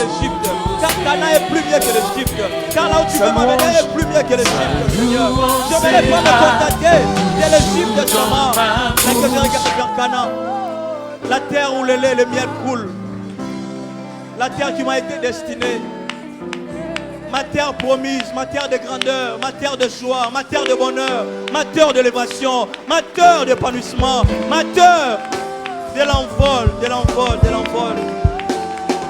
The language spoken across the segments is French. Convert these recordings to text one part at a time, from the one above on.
l'Égypte. Car Cana est plus mieux que l'Égypte. Car là où tu veux m'amener est plus mieux que l'Égypte, Seigneur. Je ne vais pas me contenter de l'Égypte seulement, mais que je regarde vers Cana. La terre où le lait et le miel coulent. La terre qui m'a été destinée. Ma terre promise, ma terre de grandeur, ma terre de joie, ma terre de bonheur, ma terre d'élévation, ma terre d'épanouissement, ma terre de l'envol, de l'envol, de l'envol.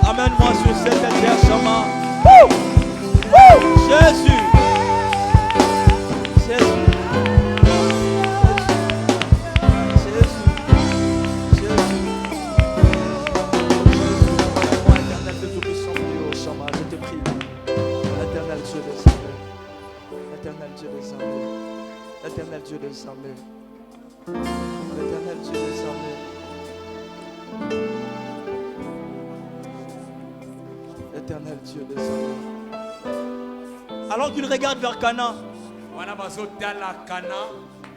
Amène-moi sur cette terre, Shama. Jésus. Jésus. L'éternel Dieu des armées, l'éternel Dieu des armées, l'éternel Dieu des armées. Alors qu'il regarde vers Canaan,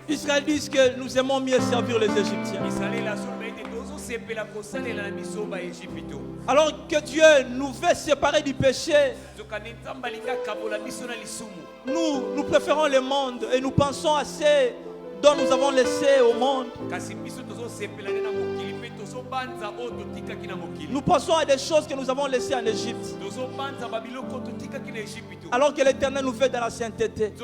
Israël dit que nous aimons mieux servir les Égyptiens. Alors que Dieu nous fait séparer du péché, nous préférons le monde et nous pensons à ce dont nous avons laissé au monde. Nous pensons à des choses que nous avons laissées en Égypte. Alors que l'Éternel nous fait dans la sainteté.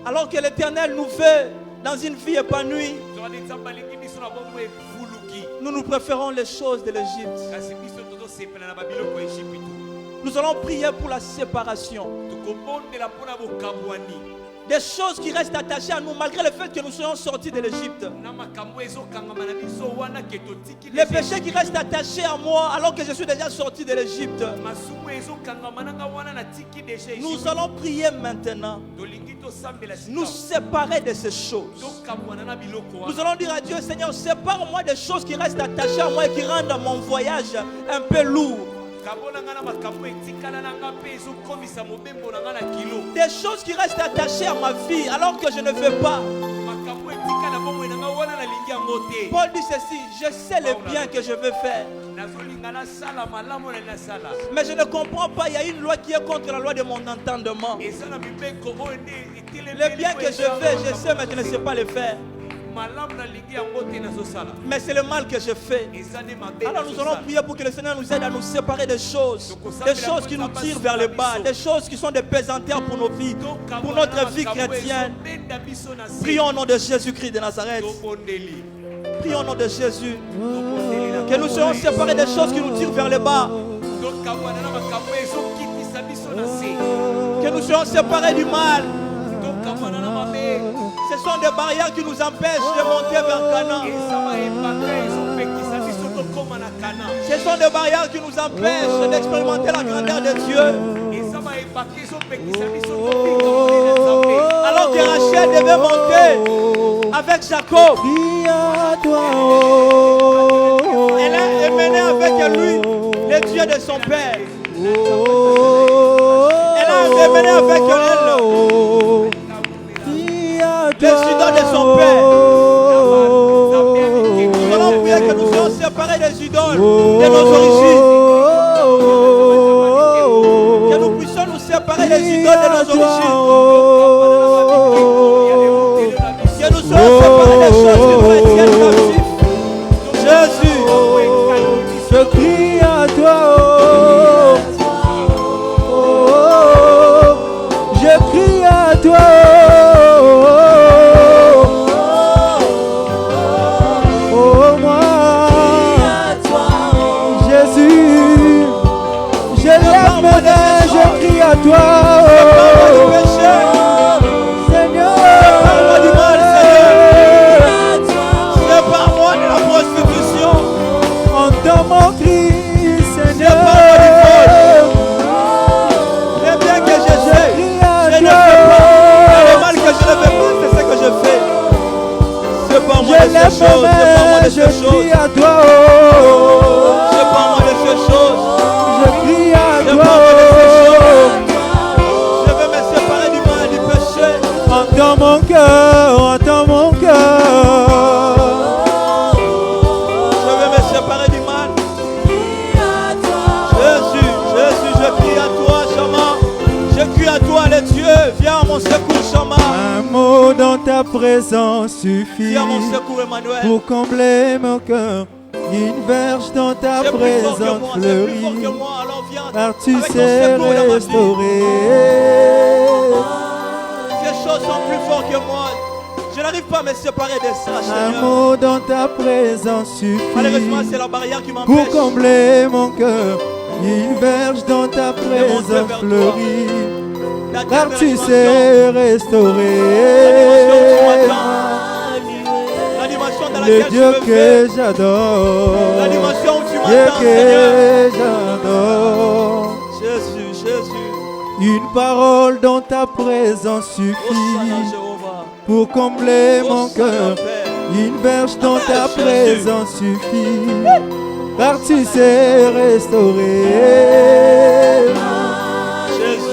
Alors que l'Éternel nous fait dans une vie épanouie. Nous préférons les choses de l'Égypte. Nous allons prier pour la séparation. Des choses qui restent attachées à nous malgré le fait que nous soyons sortis de l'Égypte. Les péchés qui restent attachés à moi alors que je suis déjà sorti de l'Égypte. Nous allons prier maintenant. Nous séparer de ces choses. Nous allons dire à Dieu, Seigneur, sépare-moi des choses qui restent attachées à moi et qui rendent mon voyage un peu lourd. Des choses qui restent attachées à ma vie alors que je ne veux pas. Paul dit ceci, je sais le bien que je veux faire, mais je ne comprends pas, il y a une loi qui est contre la loi de mon entendement. Le bien que je veux, je sais, mais je ne sais pas le faire. Mais c'est le mal que je fais. Alors nous allons prier pour que le Seigneur nous aide à nous séparer des choses qui nous tirent vers le bas, des choses qui sont des pesanteurs pour nos vies, pour notre vie chrétienne. Prions au nom de Jésus-Christ de Nazareth. Prions au nom de Jésus. Que nous soyons séparés des choses qui nous tirent vers le bas. Que nous soyons séparés du mal. Ce sont des barrières qui nous empêchent de monter vers Canaan. Ce sont des barrières qui nous empêchent d'expérimenter la grandeur de Dieu. Alors que Rachel devait monter avec Jacob, elle a emmené avec lui les dieux de son père. Elle a emmené avec elle les idoles de son père. Nous allons prier que nous soyons séparés des idoles de nos origines. Que nous puissions nous séparer des idoles de nos origines. Que nous soyons séparés des choses qui nous retiennent captifs. Jésus, je crie à toi. Je crie à toi. À toi, Seigneur, sépare-moi du mal, Seigneur, sépare-moi de la prostitution, entends mon cri, Seigneur, sépare-moi du vol, le bien que je fais, je ne fais pas, et le mal que je ne fais pas, c'est ce que je fais. Sépare-moi de ces choses, sépare-moi de ces choses, à toi, sépare-moi de ces choses, je crie à toi. mon secours, Shama. Un mot dans ta présence suffit Viens mon secours, Emmanuel. pour combler mon cœur. Une verge dans ta C'est plus fort que présence moi, c'est plus fleurit, fort que moi. Alors viens car tu avec ton sais secours dans ma vie. restaurer. Ces choses sont plus fortes que moi. Je n'arrive pas à me séparer de ça, Un Seigneur. mot dans ta présence Malheureusement, suffit c'est la barrière qui pour m'empêche. combler mon cœur. Une verge dans ta présence fleurit, car tu sais restaurer. L'animation dans Le laquelle tu Dieu me fais. que j'adore, L'animation où tu Dieu m'attends, que Seigneur. j'adore. Jésus, Jésus. Une parole dans ta présence Oh, suffit Seigneur Jéhovah. pour combler Oh, mon Seigneur cœur. Père. Une verge dans ta Jésus. présence suffit, car tu sais restaurer. Jésus.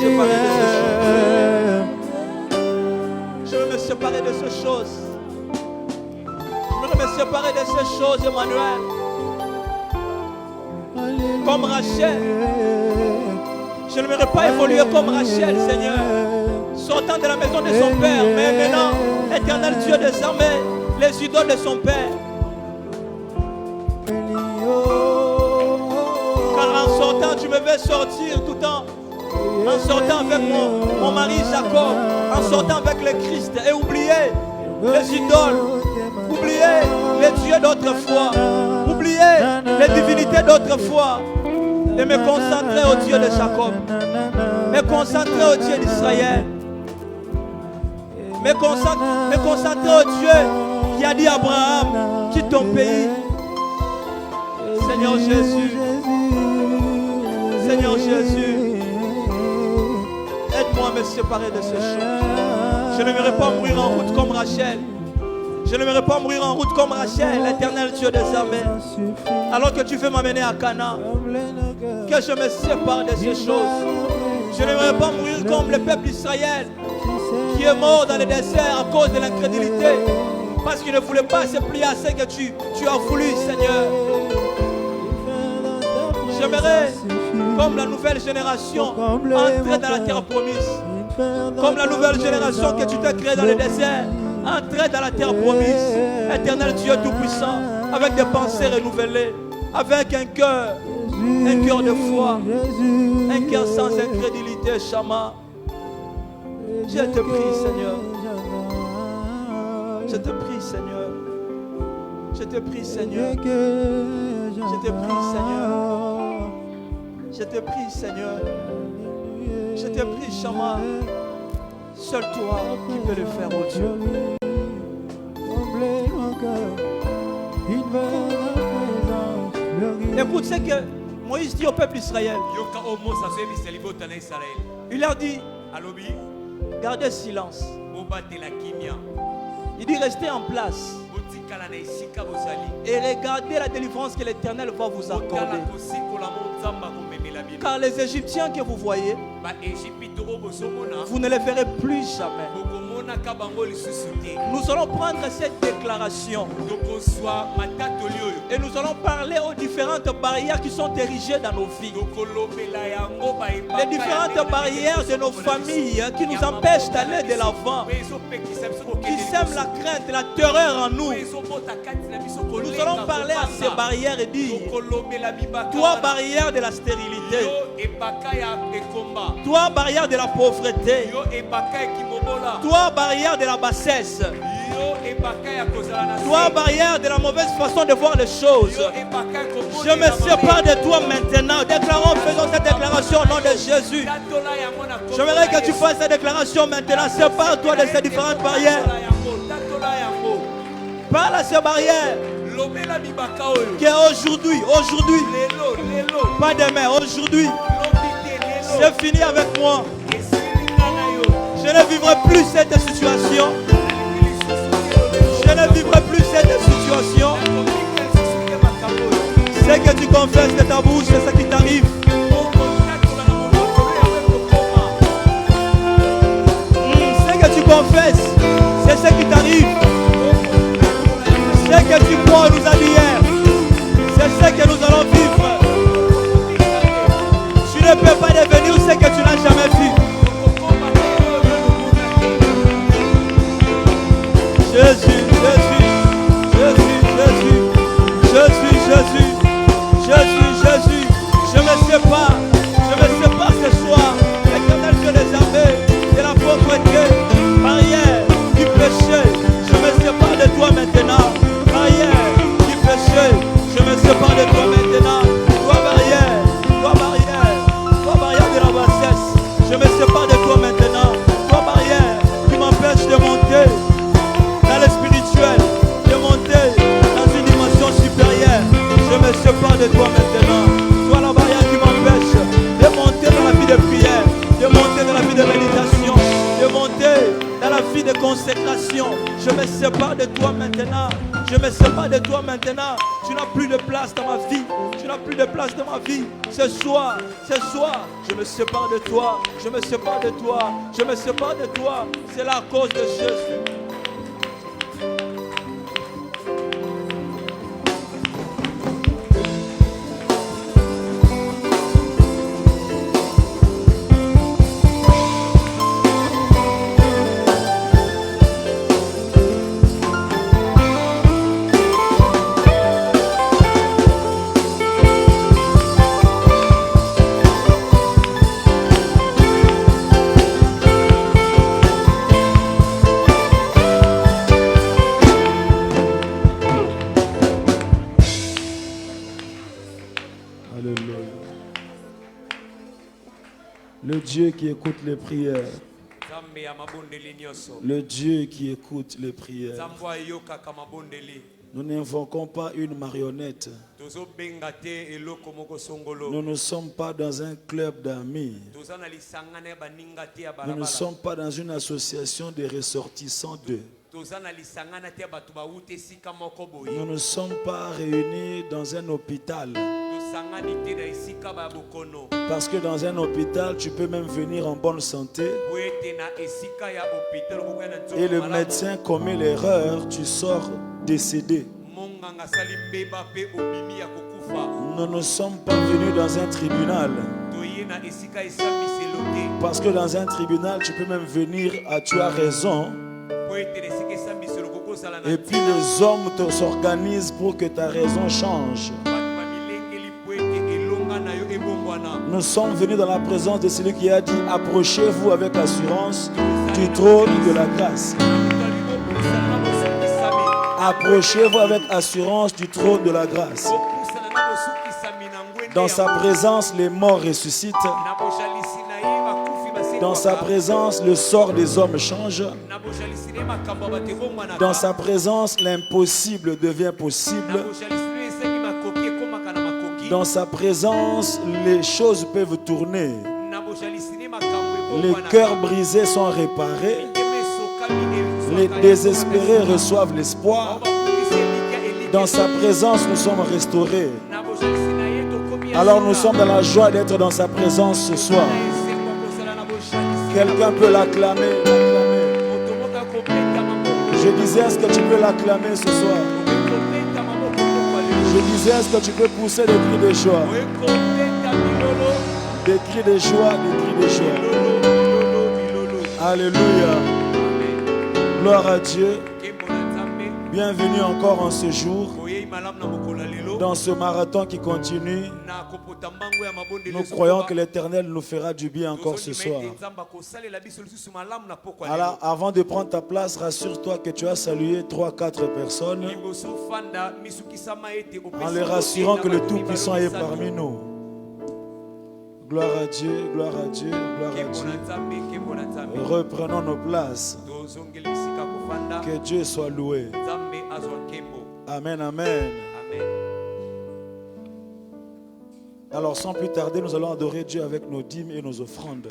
Emmanuel, Je veux me séparer de ces choses. Je veux me séparer de ces choses, Emmanuel. Comme Rachel. Je n'aimerais pas évoluer comme Rachel, Seigneur. Sortant de la maison de son père, mais maintenant, éternel Dieu des armées, les idoles de son père. Car en sortant, tu me fais sortir tout le temps. En sortant avec mon mari Jacob, en sortant avec le Christ et oublier les idoles, oublier les dieux d'autrefois, oublier les divinités d'autrefois, et me concentrer au Dieu de Jacob, me concentrer au Dieu d'Israël, me concentrer au Dieu qui a dit à Abraham, quitte ton pays. Seigneur Jésus, Seigneur Jésus, aide-moi à me séparer de ces choses. Je n'aimerais pas mourir en route comme Rachel. Je n'aimerais pas mourir en route comme Rachel, l'éternel Dieu des armées. Alors que tu veux m'amener à Canaan, que je me sépare de ces choses. Je n'aimerais pas mourir comme le peuple d'Israël qui est mort dans le désert à cause de l'incrédulité. Parce qu'il ne voulait pas se plier à ce que tu as voulu, Seigneur. J'aimerais, comme la nouvelle génération, entrer dans la terre promise. Comme la nouvelle génération que tu t'es créée dans le désert, entrer dans la terre promise. Éternel Dieu Tout-Puissant, avec des pensées renouvelées, avec un cœur de foi, un cœur sans incrédulité, Shama. Je te prie, Seigneur. Je te prie, Seigneur. Je te prie, Seigneur. Je te prie, Seigneur. Je te prie, Seigneur. Je te prie, Shama. Seul toi qui peux le faire, oh Dieu. Écoute ce que Moïse dit au peuple d'Israël. Il leur dit, gardez silence. Il dit, restez en place et regardez la délivrance que l'Éternel va vous accorder. Car les Égyptiens que vous voyez, vous ne les verrez plus jamais. Nous allons prendre cette déclaration et nous allons parler aux différentes barrières qui sont érigées dans nos vies. Les différentes barrières de nos familles qui nous empêchent d'aller de l'avant, qui sèment la crainte, la terreur en nous. Nous allons parler à ces barrières et dire, toi barrière de la stérilité, toi barrière de la pauvreté, toi barrière de la bassesse, toi barrière de la mauvaise façon de voir les choses, je me sépare de toi maintenant. Déclarons, faisons cette déclaration au nom de Jésus. J'aimerais que tu fasses cette déclaration maintenant. Sépare-toi de ces différentes barrières. Parle à ces barrières qui aujourd'hui, pas demain, aujourd'hui, c'est fini avec moi. Je ne vivrai plus cette situation. Je ne vivrai plus cette situation. Ce que tu confesses de ta bouche, c'est ce qui t'arrive. Ce que tu confesses, c'est ce qui t'arrive. Ce que tu crois nous a dit hier, c'est ce que nous allons vivre. Tu ne peux pas devenir ce que tu n'as jamais vu. sépare de toi maintenant. Toi la barrière qui m'empêche de monter dans la vie de prière, de monter dans la vie de méditation, de monter dans la vie de consécration. Je me sépare de toi maintenant. Je me sépare de toi maintenant. Tu n'as plus de place dans ma vie. Tu n'as plus de place dans ma vie. Ce soir, je me sépare de toi. Je me sépare de toi. Je me sépare de toi. C'est la cause de Jésus. Le Dieu qui écoute les prières. Le Dieu qui écoute les prières. Nous n'invoquons pas une marionnette. Nous ne sommes pas dans un club d'amis. Nous ne sommes pas dans une association de ressortissants d'eux. Nous ne sommes pas réunis dans un hôpital. Parce que dans un hôpital, tu peux même venir en bonne santé. Et le médecin commet l'erreur, tu sors décédé. Nous ne sommes pas venus dans un tribunal. Parce que dans un tribunal, tu peux même venir à tu as raison. Et puis les hommes s'organisent pour que ta raison change. Nous sommes venus dans la présence de celui qui a dit: approchez-vous avec assurance du trône de la grâce. Approchez-vous avec assurance du trône de la grâce. Dans sa présence, les morts ressuscitent. Dans sa présence, le sort des hommes change. Dans sa présence, l'impossible devient possible. Dans sa présence, les choses peuvent tourner. Les cœurs brisés sont réparés. Les désespérés reçoivent l'espoir. Dans sa présence, nous sommes restaurés. Alors nous sommes dans la joie d'être dans sa présence ce soir. Quelqu'un peut l'acclamer. Je disais, est-ce que tu peux l'acclamer ce soir? Je disais, est-ce que tu peux pousser des cris de joie? Des cris de joie, des cris de joie. Alléluia. Gloire à Dieu. Bienvenue encore en ce jour. Dans ce marathon qui continue, nous croyons que l'Éternel nous fera du bien encore ce soir. Alors, avant de prendre ta place, rassure-toi que tu as salué 3-4 personnes en les rassurant que le Tout-Puissant est parmi nous. Gloire à Dieu, gloire à Dieu, gloire à Dieu. Reprenons nos places. Que Dieu soit loué. Amen, amen. Alors sans plus tarder, nous allons adorer Dieu avec nos dîmes et nos offrandes.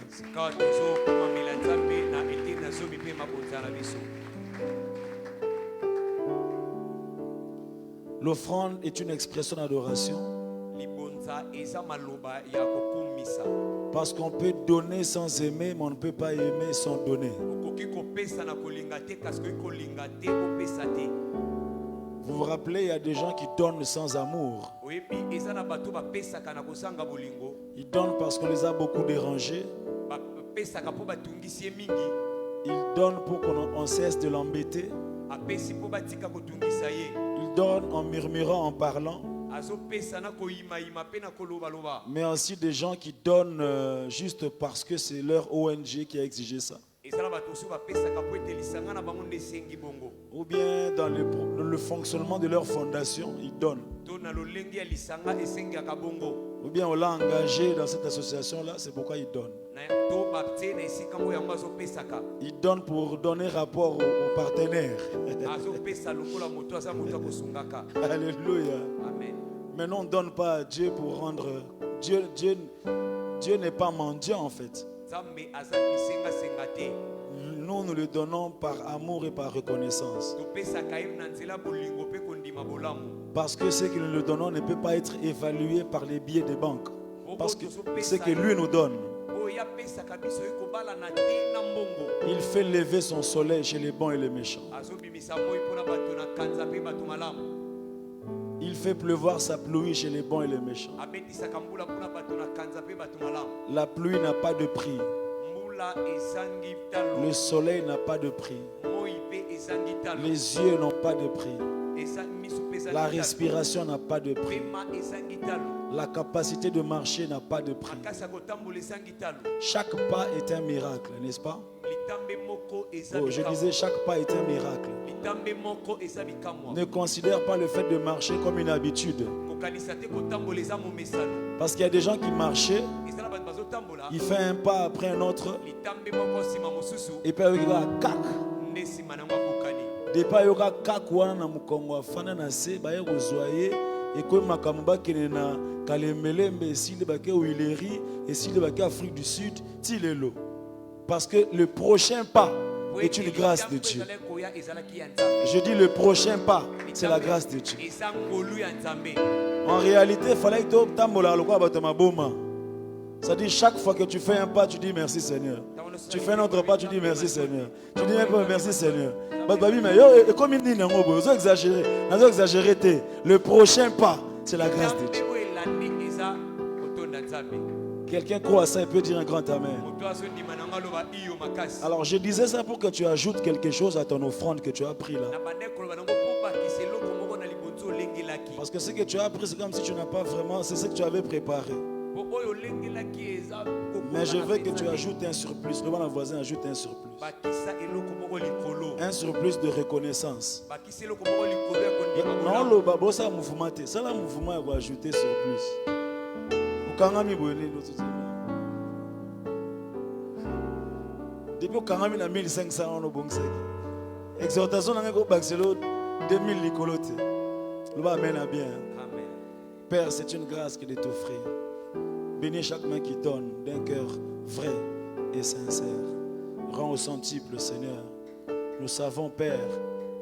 L'offrande est une expression d'adoration. Parce qu'on peut donner sans aimer, mais on ne peut pas aimer sans donner. Vous vous rappelez, il y a des gens qui donnent sans amour. Ils donnent parce qu'on les a beaucoup dérangés. Ils donnent pour qu'on cesse de l'embêter. Ils donnent en murmurant, en parlant. Mais aussi des gens qui donnent juste parce que c'est leur ONG qui a exigé ça. Ou bien dans le fonctionnement de leur fondation, ils donnent. Ou bien on l'a engagé dans cette association-là, c'est pourquoi ils donnent. Ils donnent pour donner rapport aux partenaires. Alléluia. Mais non, on ne donne pas à Dieu pour rendre... Dieu n'est pas mendiant en fait. Nous le donnons par amour et par reconnaissance. Parce que ce que nous le donnons ne peut pas être évalué par les billets des banques. Parce que ce que lui nous donne, il fait lever son soleil chez les bons et les méchants. Il fait pleuvoir sa pluie chez les bons et les méchants. La pluie n'a pas de prix. Le soleil n'a pas de prix. Les yeux n'ont pas de prix. La respiration n'a pas de prix. La capacité de marcher n'a pas de prix. Chaque pas est un miracle, n'est-ce pas? Oh, je disais, chaque pas est un miracle. Ne considère pas le fait de marcher comme une habitude. Parce qu'il y a des gens qui marchaient, ils font un pas après un autre, et puis il y a cac. Des pas il y a cac wana na mukongo afana na se ba yezoye et ko makambo kene na kalemelembe esile ba ke Huilery esile ba ke Afrique du Sud ti lelo. Parce que le prochain pas est une grâce de Dieu. Je dis le prochain pas, c'est la grâce de Dieu. En réalité, il fallait que tu tambola lokwa batama boma. Ça dit chaque fois que tu fais un pas, tu dis merci Seigneur. Tu fais un autre pas, tu dis merci Seigneur. Tu dis merci Seigneur. Et comme il dit, le prochain pas, c'est la grâce de Dieu. Quelqu'un croit à ça et peut dire un grand amen. Alors je disais ça pour que tu ajoutes quelque chose à ton offrande que tu as pris là. Parce que ce que tu as pris, c'est comme si tu n'as pas vraiment, c'est ce que tu avais préparé. Mais je veux que tu ajoutes un surplus. Le voisin ajoute un surplus. Un surplus de reconnaissance. Non, le babo, ça mouvement. C'est là mouvement il va ajouter surplus. Depuis que tu as 1500 euros, exhortation dans le Baxelo 2000 licolote. Le va amène à bien. Père, c'est une grâce qu'il est offert. Bénis chaque main qui donne d'un cœur vrai et sincère. Rends au centuple, Seigneur. Nous savons, Père,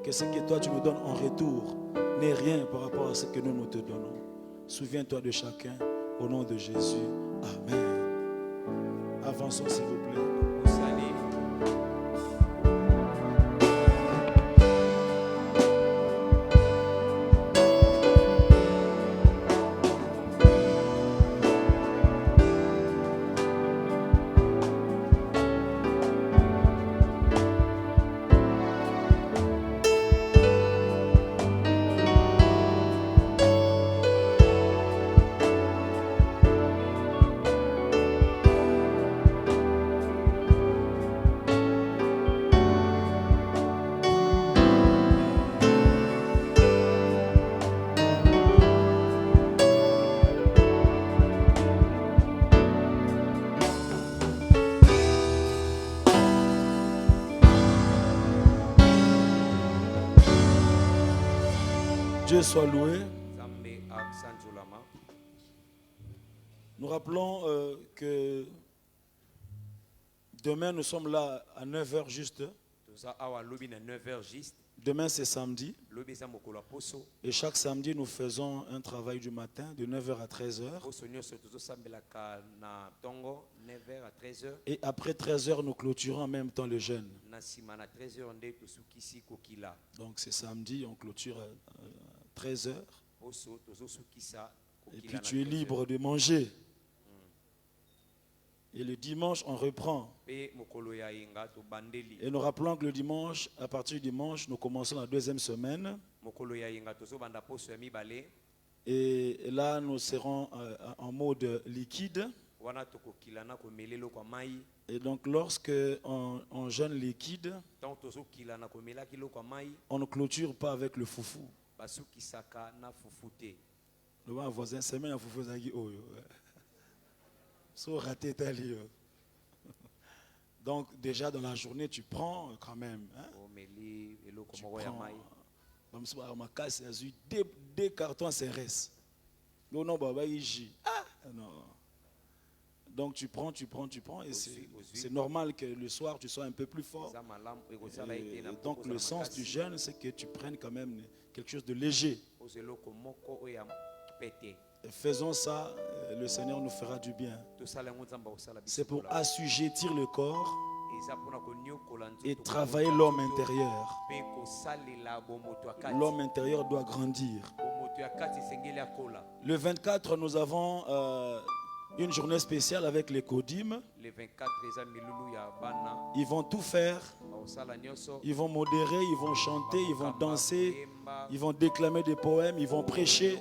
que ce que toi tu nous donnes en retour n'est rien par rapport à ce que nous te donnons. Souviens-toi de chacun, au nom de Jésus. Amen. Avançons, s'il vous plaît. Dieu soit loué. Nous rappelons que demain nous sommes là à 9h juste. Demain c'est samedi. Et chaque samedi nous faisons un travail du matin de 9h à 13h. Et après 13h nous clôturons en même temps le jeûne. Donc c'est samedi, on clôture à 13h. Et puis tu es libre de manger. Et le dimanche, on reprend. Et nous rappelons que le dimanche, à partir du dimanche, nous commençons la deuxième semaine. Et là, nous serons en mode liquide. Et donc, lorsque on jeûne liquide, on ne clôture pas avec le foufou. Le voisin, c'est même un foufou. Donc déjà dans la journée tu prends quand même tu prends, deux cartons CRS Non, non, bah, non. Donc tu prends, et c'est normal que le soir tu sois un peu plus fort. Et donc le sens du jeûne, c'est que tu prennes quand même quelque chose de léger. Et faisons ça, le Seigneur nous fera du bien. C'est pour assujettir le corps et travailler l'homme intérieur. L'homme intérieur doit grandir. Le 24, nous avons une journée spéciale avec les Kodim. Ils vont tout faire. Ils vont modérer, ils vont chanter, ils vont danser, ils vont déclamer des poèmes, ils vont prêcher.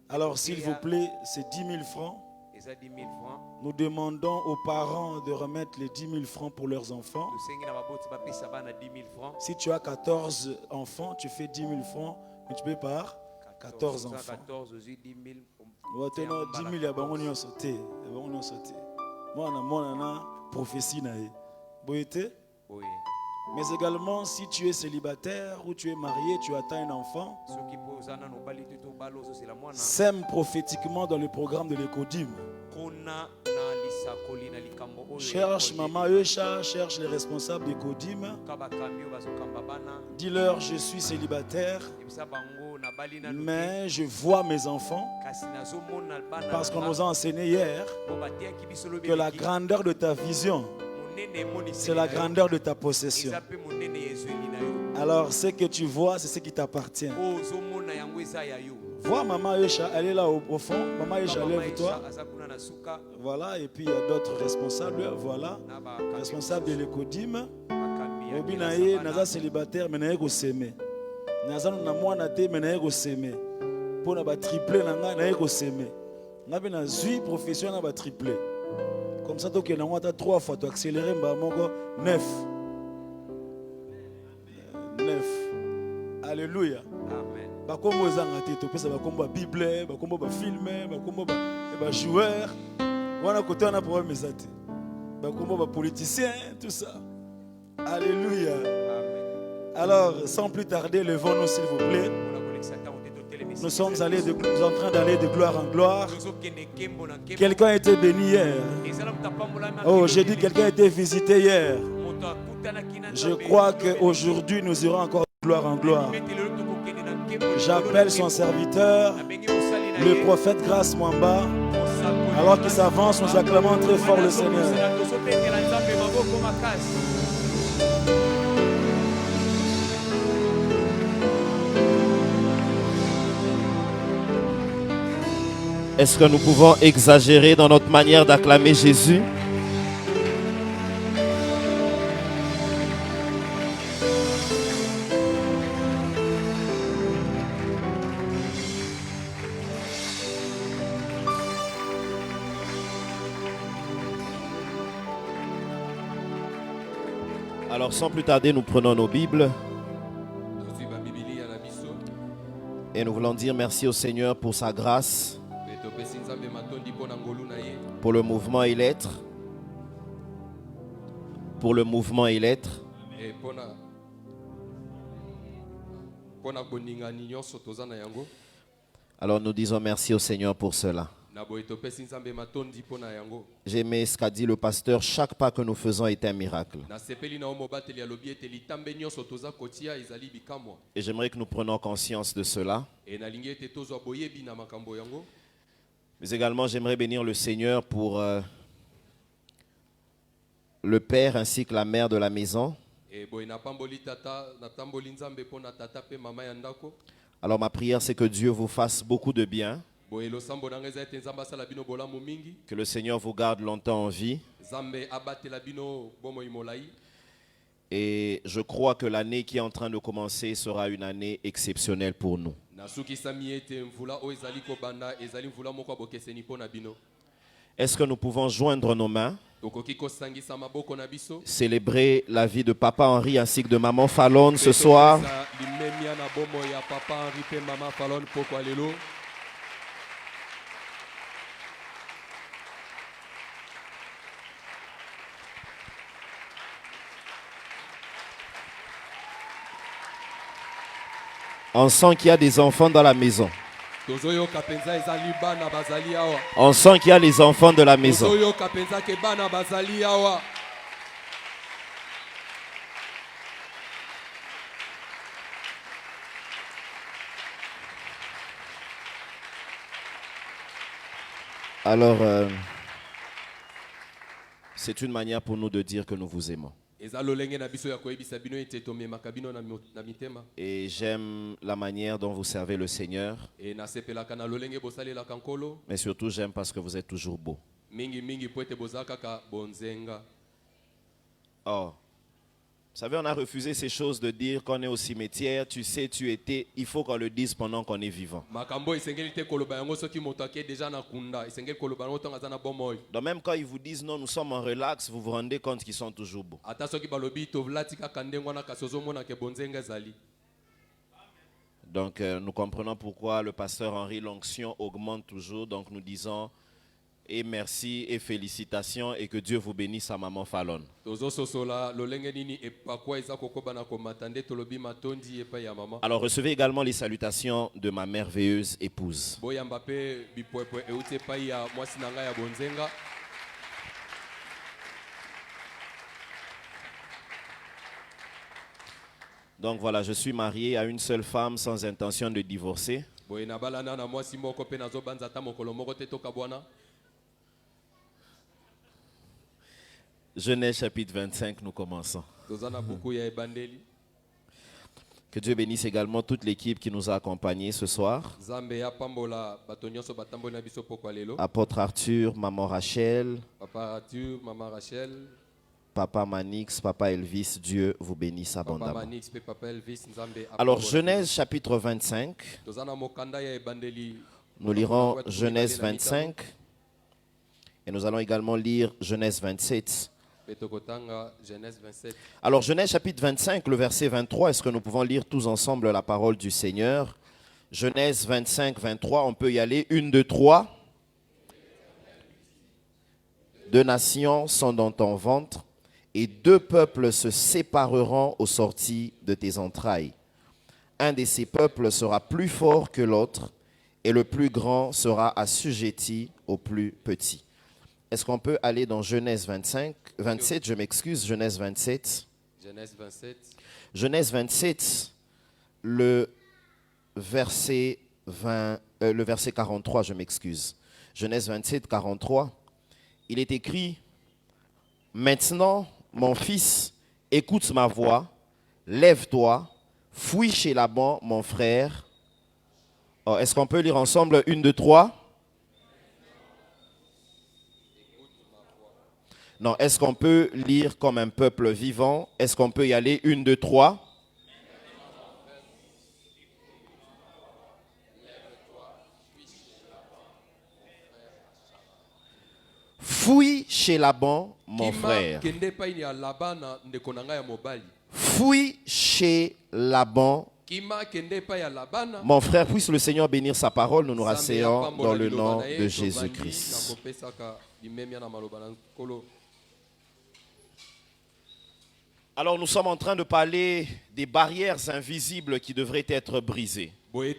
Alors s'il vous plaît, c'est 10 000 francs. Nous demandons aux parents de remettre les 10 000 francs pour leurs enfants. Si tu as 14 enfants, tu fais 10 000 francs multiplié par 14 enfants. 10 000, il y a beaucoup sauté. Moi, je prophétie. Mais également, si tu es célibataire ou tu es marié, tu attends un enfant, sème prophétiquement dans le programme de l'Ecodim. Cherche Maman Echa, cherche les responsables d'Ecodim. Dis-leur, je suis célibataire, mais je vois mes enfants, parce qu'on nous a enseigné hier que la grandeur de ta vision, c'est la grandeur de ta possession. Alors ce que tu vois, c'est ce qui t'appartient. Vois Maman Echa, elle est là au fond. Maman Echa, lève-toi. Voilà, et puis il y a d'autres responsables. Voilà, responsable de l'Ecodim. Obinaye, naza célibataire, mais naye go s'aimer. Naza na mwana te, mais naye go s'aimer. Pour na ba triplé nanga, naye go s'aimer. Nabe na zui profession na ba triplé. Comme ça, tu as 3 fois, tu as accéléré, 9. 9. Alléluia. Amen. Comme vous avez dit, tu as Bible, film, joueur. On a côté un problème, politicien, tout ça. Alléluia. Amen. Alors, sans plus tarder, levons-nous, s'il vous plaît. Nous sommes en train d'aller de gloire en gloire. Quelqu'un a été béni hier. Oh, j'ai dit quelqu'un a été visité hier. Je crois qu'aujourd'hui nous irons encore de gloire en gloire. J'appelle son serviteur, le prophète Grâce Mwamba. Alors qu'il s'avance, nous acclamons très fort le Seigneur. Est-ce que nous pouvons exagérer dans notre manière d'acclamer Jésus? Alors sans plus tarder, nous prenons nos Bibles. Et nous voulons dire merci au Seigneur pour sa grâce, pour le mouvement et l'être, pour le mouvement et l'être. Alors nous disons merci au Seigneur pour cela. J'ai aimé ce qu'a dit le pasteur, chaque pas que nous faisons est un miracle. Et j'aimerais que nous prenions conscience de cela. Mais également, j'aimerais bénir le Seigneur pour le père ainsi que la mère de la maison. Alors ma prière, c'est que Dieu vous fasse beaucoup de bien. Que le Seigneur vous garde longtemps en vie. Et je crois que l'année qui est en train de commencer sera une année exceptionnelle pour nous. Est-ce que nous pouvons joindre nos mains, célébrer la vie de Papa Henri ainsi que de Maman Fallon ce soir? On sent qu'il y a des enfants dans la maison. On sent qu'il y a les enfants de la maison. Alors, c'est une manière pour nous de dire que nous vous aimons. Et j'aime la manière dont vous servez le Seigneur. Mais surtout, j'aime parce que vous êtes toujours beau. Oh. Vous savez, on a refusé ces choses de dire qu'on est au cimetière. Tu sais, tu étais. Il faut qu'on le dise pendant qu'on est vivant. Donc même quand ils vous disent non, nous sommes en relax, vous vous rendez compte qu'ils sont toujours beaux. Donc nous comprenons pourquoi le pasteur Henri, l'onction augmente toujours. Donc nous disons et merci et félicitations et que Dieu vous bénisse à Maman Fallon. Alors recevez également les salutations de ma merveilleuse épouse. Donc voilà, je suis marié à une seule femme sans intention de divorcer. Genèse chapitre 25, nous commençons. Que Dieu bénisse également toute l'équipe qui nous a accompagnés ce soir. Apôtre Arthur, Maman Rachel, Papa Manix, Papa Elvis, Dieu vous bénisse abondamment. Alors Genèse chapitre 25, nous lirons Genèse 25 et nous allons également lire Genèse 27. Alors Genèse chapitre 25, le verset 23, est-ce que nous pouvons lire tous ensemble la parole du Seigneur? Genèse 25, 23, on peut y aller. 1, 2, 3. Deux nations sont dans ton ventre et deux peuples se sépareront aux sorties de tes entrailles. Un de ces peuples sera plus fort que l'autre et le plus grand sera assujetti au plus petit. Est-ce qu'on peut aller dans Genèse 27, je m'excuse, Genèse 27. Genèse 27. Genèse 27, le verset 43, je m'excuse. Genèse 27, 43. Il est écrit, « Maintenant, mon fils, écoute ma voix, lève-toi, fuis chez Laban, mon frère. » Oh, est-ce qu'on peut lire ensemble 1, 2, 3? Non, est-ce qu'on peut lire comme un peuple vivant? Est-ce qu'on peut y aller? 1, 2, 3. Fuis chez Laban, mon frère. Fuis chez Laban, mon frère. Puisse le Seigneur bénir sa parole. Nous nous rasseyons dans le nom de Jésus-Christ. Alors nous sommes en train de parler des barrières invisibles qui devraient être brisées. Et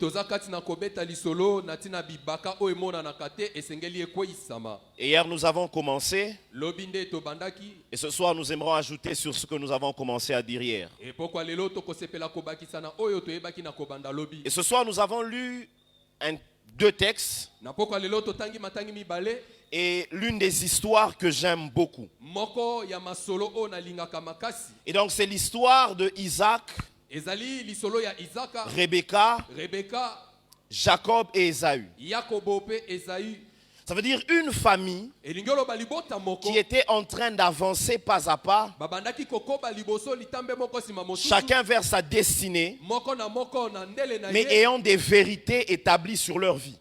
hier nous avons commencé. Et ce soir nous aimerons ajouter sur ce que nous avons commencé à dire hier. Et ce soir nous avons lu deux textes. Et l'une des histoires que j'aime beaucoup. Et donc c'est l'histoire de Isaac, Rebecca, Jacob et Ésaü. Ça veut dire une famille qui était en train d'avancer pas à pas, chacun vers sa destinée, mais ayant des vérités établies sur leur vie.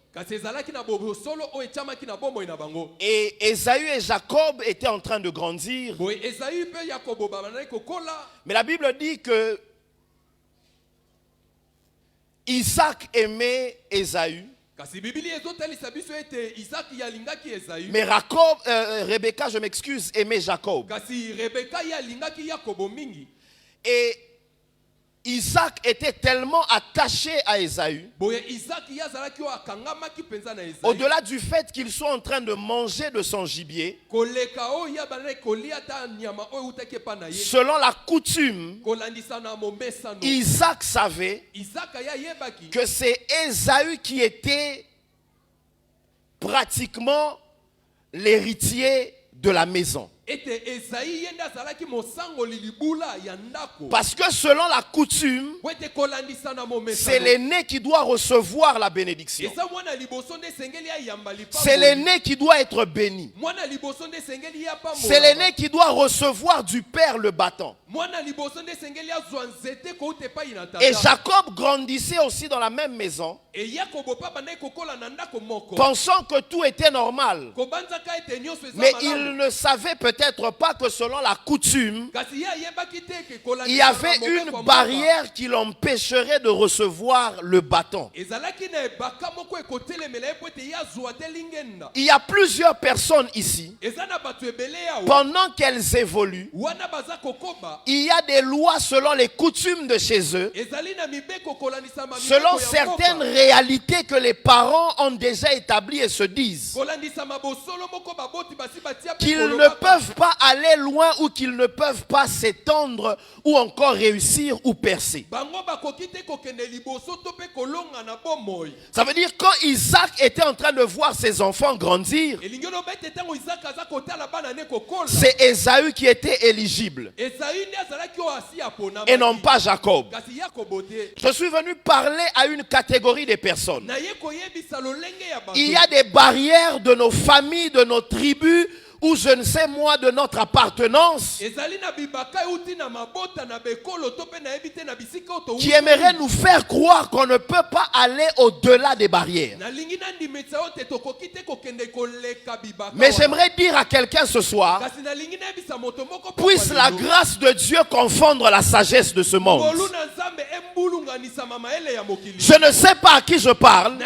Et Ésaü et Jacob étaient en train de grandir. Mais la Bible dit que Isaac aimait Ésaü. Mais Rebecca, je m'excuse, aimait Jacob. Et Isaac était tellement attaché à Ésaü, au-delà du fait qu'ils soient en train de manger de son gibier, selon la coutume, Isaac savait que c'est Ésaü qui était pratiquement l'héritier de la maison. Parce que selon la coutume, c'est l'aîné qui doit recevoir la bénédiction. C'est l'aîné qui doit être béni. C'est l'aîné qui doit recevoir du père le bâton. Et Jacob grandissait aussi dans la même maison, pensant que tout était normal. Mais il ne savait peut-être pas que selon la coutume, il y avait une barrière qui l'empêcherait de recevoir le bâton. Il y a plusieurs personnes ici, pendant qu'elles évoluent, il y a des lois selon les coutumes de chez eux, selon certaines réalités que les parents ont déjà établies et se disent qu'ils ne peuvent pas aller loin ou qu'ils ne peuvent pas s'étendre ou encore réussir ou percer. Ça veut dire quand Isaac était en train de voir ses enfants grandir, c'est Ésaü qui était éligible et non pas Jacob. Je suis venu parler à une catégorie de personnes. Il y a des barrières de nos familles, de nos tribus, ou je ne sais moi de notre appartenance, qui aimerait nous faire croire qu'on ne peut pas aller au-delà des barrières. Mais j'aimerais dire à quelqu'un ce soir, puisse la grâce de Dieu confondre la sagesse de ce monde. Je ne sais pas à qui je parle,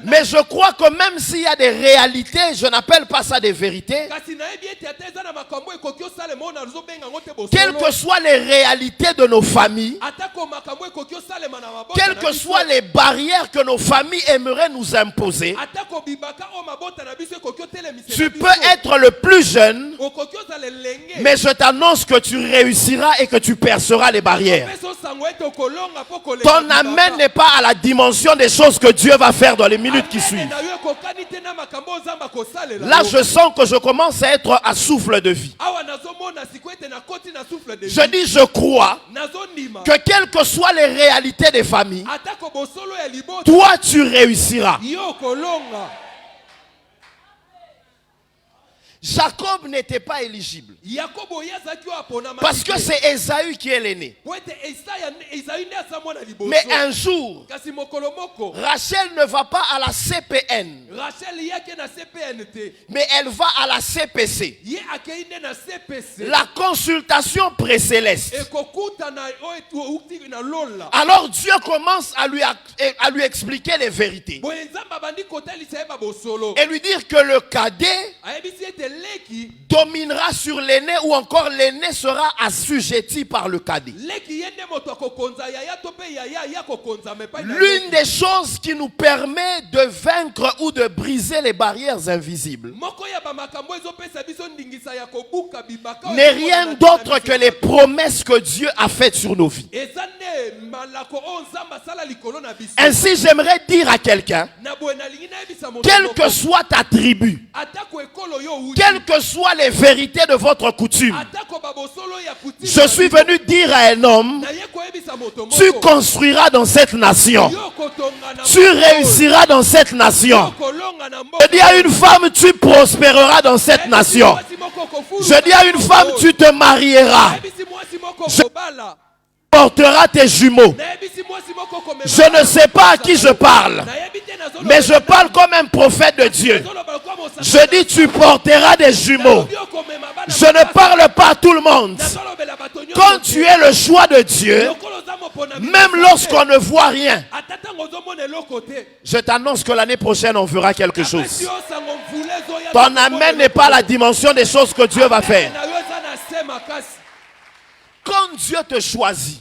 mais je crois que même s'il y a des réalités, je n'appelle pas ça des vérités. Quelles que soient les réalités de nos familles, quelles que soient les barrières que nos familles aimeraient nous imposer, tu peux être le plus jeune, mais je t'annonce que tu réussiras et que tu perceras les barrières. Ton amen n'est pas à la dimension des choses que Dieu va faire dans les minutes qui suivent. Là, je sens que je commence à être à souffle de vie. Je dis, je crois que quelles que soient les réalités des familles, toi tu réussiras. Jacob n'était pas éligible. Parce que c'est Ésaü qui est l'aîné. Mais un jour, Rachel ne va pas à la CPN, mais elle va à la CPC, la consultation précéleste. Alors Dieu commence à lui expliquer les vérités et lui dire que le cadet dominera sur l'aîné, ou encore l'aîné sera assujetti par le cadet. L'une des choses qui nous permet de vaincre ou de briser les barrières invisibles n'est rien d'autre que les promesses que Dieu a faites sur nos vies. Ainsi, j'aimerais dire à quelqu'un, quelle que soit ta tribu, quelles que soient les vérités de votre coutume, je suis venu dire à un homme, tu construiras dans cette nation, tu réussiras dans cette nation. Je dis à une femme, tu prospéreras dans cette nation. Je dis à une femme, tu te marieras. Je porteras tes jumeaux. Je ne sais pas à qui je parle, mais je parle comme un prophète de Dieu. Je dis, tu porteras des jumeaux. Je ne parle pas à tout le monde. Quand tu es le choix de Dieu, même lorsqu'on ne voit rien, je t'annonce que l'année prochaine on verra quelque chose. Ton amen n'est pas la dimension des choses que Dieu va faire. Quand Dieu te choisit,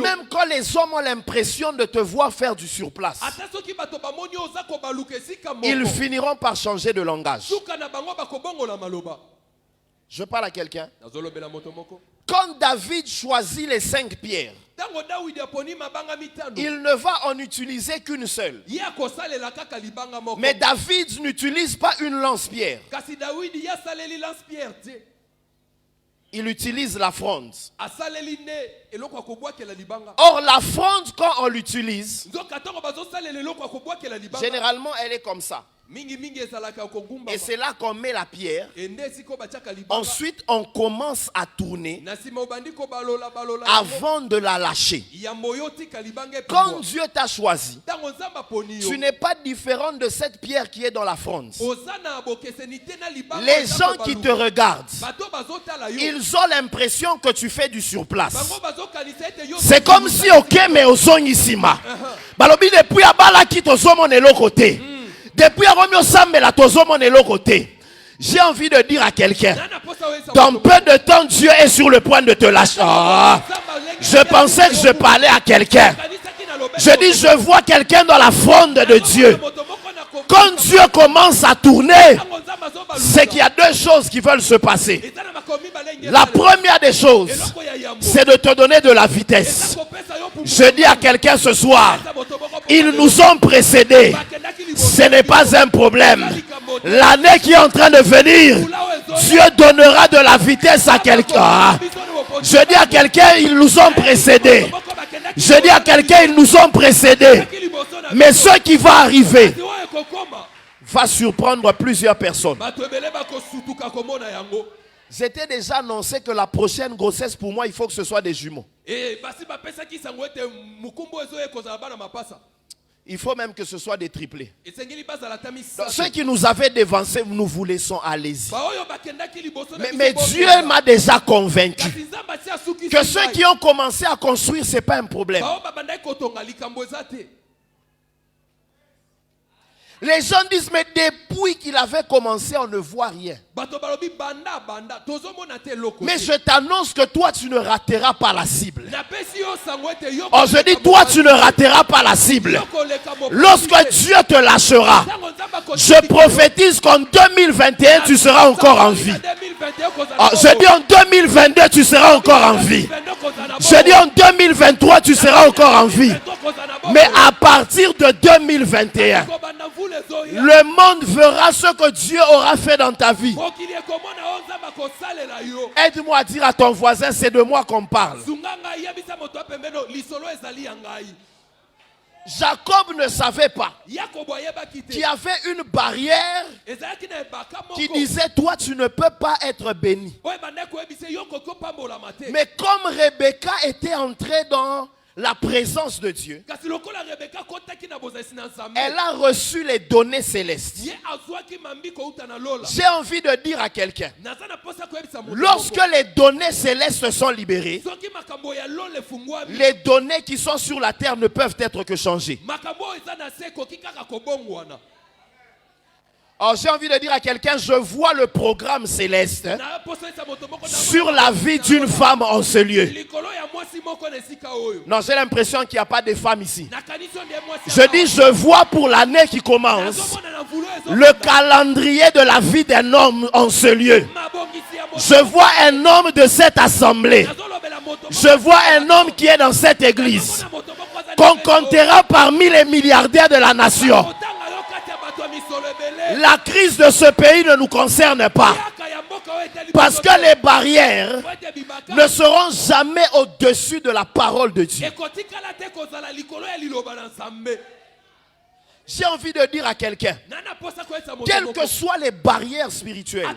Même quand les hommes ont l'impression de te voir faire du surplace, ils finiront par changer de langage. Je parle à quelqu'un. Quand David choisit les 5 pierres, il ne va en utiliser qu'une seule. Mais David n'utilise pas une lance-pierre. Il utilise la fronde. Or, la fronde, quand on l'utilise, généralement, elle est comme ça. Et c'est là qu'on met la pierre. Ensuite, on commence à tourner avant de la lâcher. Quand Dieu t'a choisi, tu n'es pas différent de cette pierre qui est dans la fronde. Les gens qui te regardent, ils ont l'impression que tu fais du surplace. C'est comme si, ok, mais au son ici, balobi depuis abala qui te sommes on est l'autre côté. Depuis Romeo Sambela Tozomon est l'autre côté. J'ai envie de dire à quelqu'un, dans peu de temps, Dieu est sur le point de te lâcher. Je pensais que je parlais à quelqu'un. Je dis, je vois quelqu'un dans la fronde de Dieu. Quand Dieu commence à tourner, c'est qu'il y a 2 choses qui veulent se passer. La première des choses, c'est de te donner de la vitesse. Je dis à quelqu'un ce soir, ils nous ont précédés. Ce n'est pas un problème. L'année qui est en train de venir, Dieu donnera de la vitesse à quelqu'un. Je dis à quelqu'un, ils nous ont précédés. Je dis à quelqu'un, ils nous ont précédés. Mais ce qui va arriver va surprendre plusieurs personnes. J'étais déjà annoncé que la prochaine grossesse pour moi, il faut que ce soit des jumeaux. Il faut même que ce soit des triplés. Donc, ceux qui nous avaient dévancés, nous vous laissons, allez-y. Mais Dieu m'a déjà convaincu que ceux qui ont commencé à construire, ce n'est pas un problème. Les gens disent, mais depuis qu'il avait commencé, on ne voit rien. Mais je t'annonce que toi, tu ne rateras pas la cible. Oh, je dis, toi, tu ne rateras pas la cible. Lorsque Dieu te lâchera, je prophétise qu'en 2021, tu seras encore en vie. Oh, je dis, en 2022, tu seras encore en vie. Je dis, en 2023, tu seras encore en vie. Mais à partir de 2021, le monde verra ce que Dieu aura fait dans ta vie. Aide-moi à dire à ton voisin, c'est de moi qu'on parle. Jacob ne savait pas qu'il y avait une barrière qui disait, toi tu ne peux pas être béni. Mais comme Rebecca était entrée dans la présence de Dieu, elle a reçu les données célestes. J'ai envie de dire à quelqu'un, lorsque les données célestes sont libérées, les données qui sont sur la terre ne peuvent être que changées. Alors j'ai envie de dire à quelqu'un, je vois le programme céleste sur la vie d'une femme en ce lieu. Non, j'ai l'impression qu'il n'y a pas de femmes ici. Je dis, je vois pour l'année qui commence le calendrier de la vie d'un homme en ce lieu. Je vois un homme de cette assemblée. Je vois un homme qui est dans cette église, qu'on comptera parmi les milliardaires de la nation. La crise de ce pays ne nous concerne pas. Parce que les barrières ne seront jamais au-dessus de la parole de Dieu. J'ai envie de dire à quelqu'un, quelles que soient les barrières spirituelles,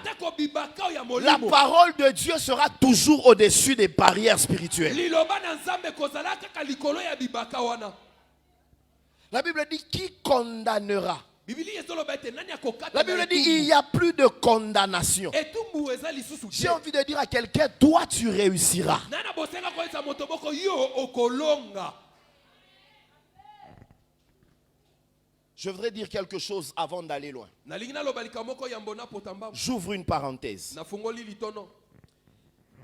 la parole de Dieu sera toujours au-dessus des barrières spirituelles. La Bible dit, qui condamnera? La Bible dit, il n'y a plus de condamnation. J'ai envie de dire à quelqu'un, toi tu réussiras. Je voudrais dire quelque chose avant d'aller loin. J'ouvre une parenthèse.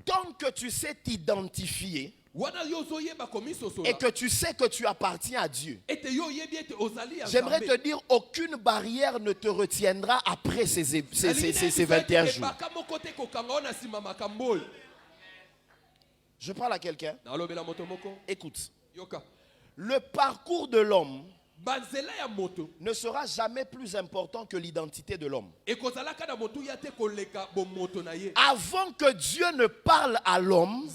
Tant que tu sais t'identifier et que tu sais que tu appartiens à Dieu, j'aimerais te dire, aucune barrière ne te retiendra après ces 21 jours. Je parle à quelqu'un. Écoute. Le parcours de l'homme ne sera jamais plus important que l'identité de l'homme. Avant que Dieu ne parle à l'homme,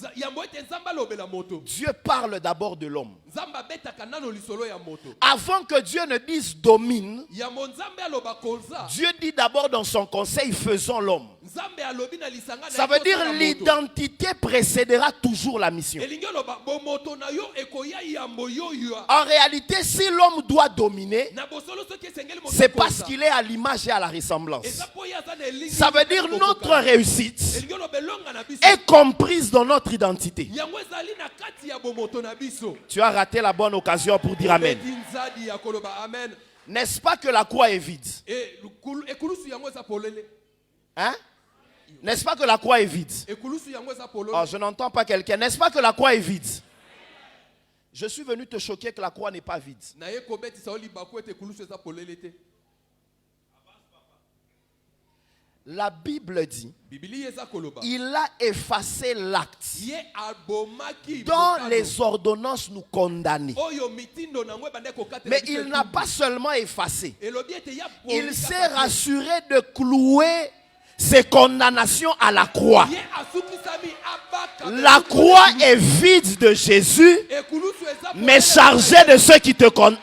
Dieu parle d'abord de l'homme. Avant que Dieu ne dise domine, Dieu dit d'abord dans son conseil, faisons l'homme. Ça veut dire l'identité précédera toujours la mission. En réalité, si l'homme doit dominer, c'est parce qu'il est à l'image et à la ressemblance. Ça veut dire notre réussite est comprise dans notre identité. Tu as raté la bonne occasion pour dire Amen. N'est-ce pas que la croix est vide? Hein? N'est-ce pas que la croix est vide? Oh, je n'entends pas quelqu'un. N'est-ce pas que la croix est vide? Je suis venu te choquer que la croix n'est pas vide. La Bible dit, il a effacé l'acte dont les ordonnances nous condamnaient. Mais il n'a pas seulement effacé, il s'est rassuré de clouer ses condamnations à la croix. La croix est vide de Jésus, mais chargée de ceux qui te condamnent.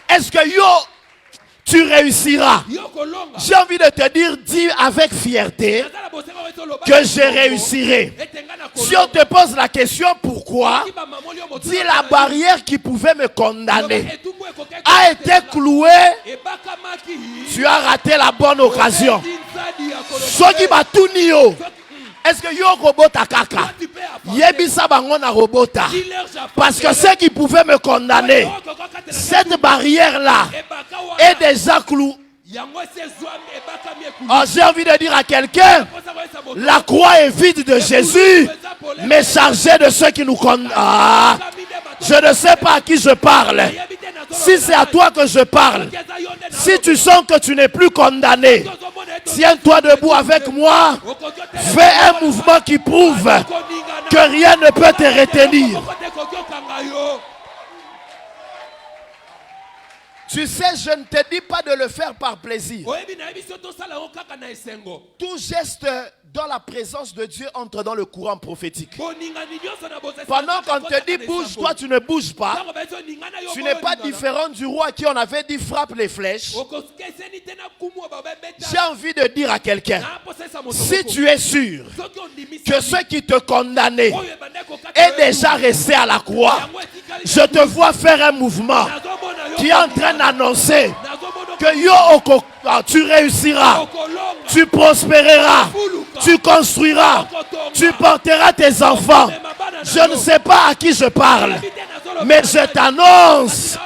Est-ce que tu réussiras? J'ai envie de te dire, dis avec fierté que je réussirai. Si on te pose la question pourquoi, dis la barrière qui pouvait me condamner a été clouée. Tu as raté la bonne occasion. Est-ce que yo robota kaka? Yebisa bangona robota. Parce que ce qui pouvait me condamner, cette barrière-là est déjà clouée. Oh, j'ai envie de dire à quelqu'un, la croix est vide de Jésus, mais chargée de ceux qui nous condamnent. Ah, je ne sais pas à qui je parle. Si c'est à toi que je parle, si tu sens que tu n'es plus condamné, tiens-toi debout avec moi. Fais un mouvement qui prouve que rien ne peut te retenir. Tu sais, je ne te dis pas de le faire par plaisir. Tout geste dans la présence de Dieu entre dans le courant prophétique. Pendant qu'on te dit bouge, toi tu ne bouges pas. Tu n'es pas différent du roi à qui on avait dit frappe les flèches. J'ai envie de dire à quelqu'un, si tu es sûr que ce qui te condamnait est déjà resté à la croix, je te vois faire un mouvement qui est en train d'annoncer que tu réussiras, tu prospéreras, tu construiras, tu porteras tes enfants. Je ne sais pas à qui je parle, mais je t'annonce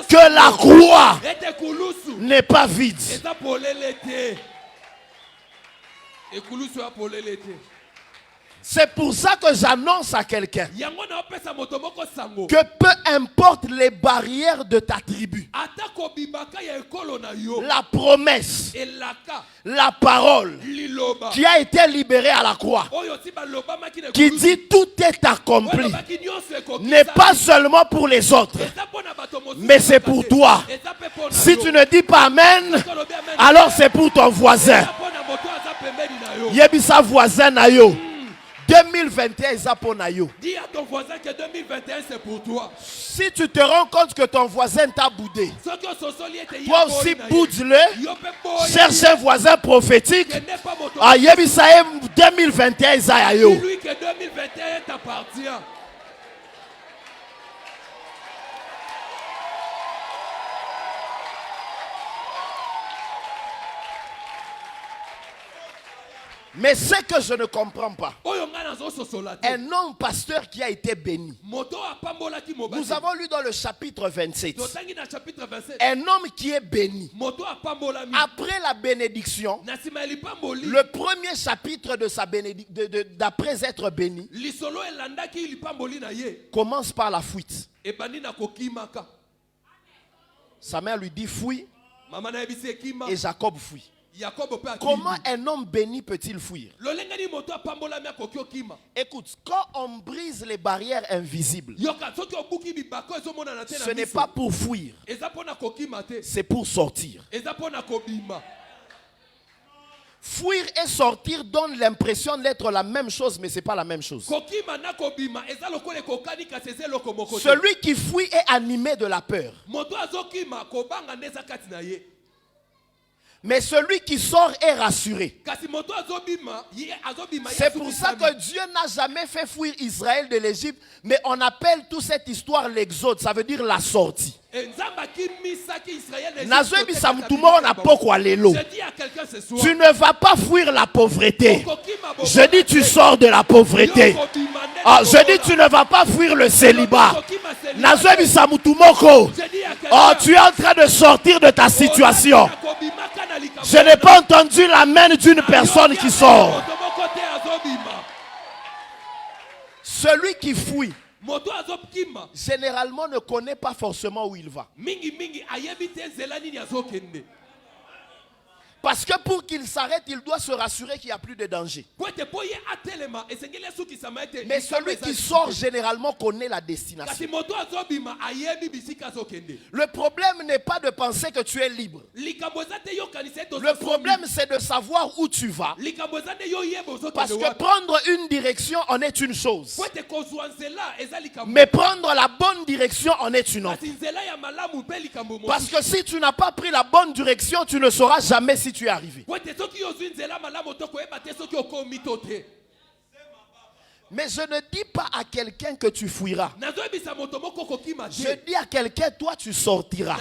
que la croix n'est pas vide. C'est pour ça que j'annonce à quelqu'un que peu importe les barrières de ta tribu, la promesse, la parole qui a été libérée à la croix, qui dit tout est accompli, n'est pas seulement pour les autres, mais c'est pour toi. Si tu ne dis pas Amen, alors c'est pour ton voisin. Yebisa voisin na yo. 2021 dis à ton voisin que 2021 c'est pour toi. Si tu te rends compte que ton voisin t'a boudé, toi aussi boude-le. Cherche un voisin prophétique. Ah, yebisa 2021 dis-lui que 2021 t'appartient. Mais ce que je ne comprends pas, Un homme pasteur qui a été béni. Nous avons lu dans le chapitre 27. Un homme qui est béni. Après la bénédiction, le premier chapitre de sa bénédiction, d'après être béni, commence par la fuite. Sa mère lui dit fuis et Jacob fuit. Comment un homme béni peut-il fuir? Écoute, quand on brise les barrières invisibles, ce n'est pas pour fuir, c'est pour sortir. Fuir et sortir donne l'impression d'être la même chose, mais ce n'est pas la même chose. Celui qui fuit est animé de la peur. Mais celui qui sort est rassuré. C'est pour ça que Dieu n'a jamais fait fuir Israël de l'Égypte, mais on appelle toute cette histoire l'exode, ça veut dire la sortie. Tu ne vas pas fuir la pauvreté. Je dis tu sors de la pauvreté. Je dis tu ne vas pas fuir le célibat. Tu es en train de sortir de ta situation. Je n'ai pas entendu l'amen d'une personne qui sort. Celui qui fuit généralement ne connaît pas forcément où il va. Parce que pour qu'il s'arrête, il doit se rassurer qu'il n'y a plus de danger. Mais celui qui sort généralement connaît la destination. Le problème n'est pas de penser que tu es libre. Le problème c'est de savoir où tu vas. Parce que prendre une direction en est une chose. Mais prendre la bonne direction en est une autre. Parce que si tu n'as pas pris la bonne direction, tu ne sauras jamais si tu es arrivé. Mais je ne dis pas à quelqu'un que tu fuiras. Je dis à quelqu'un, toi tu sortiras.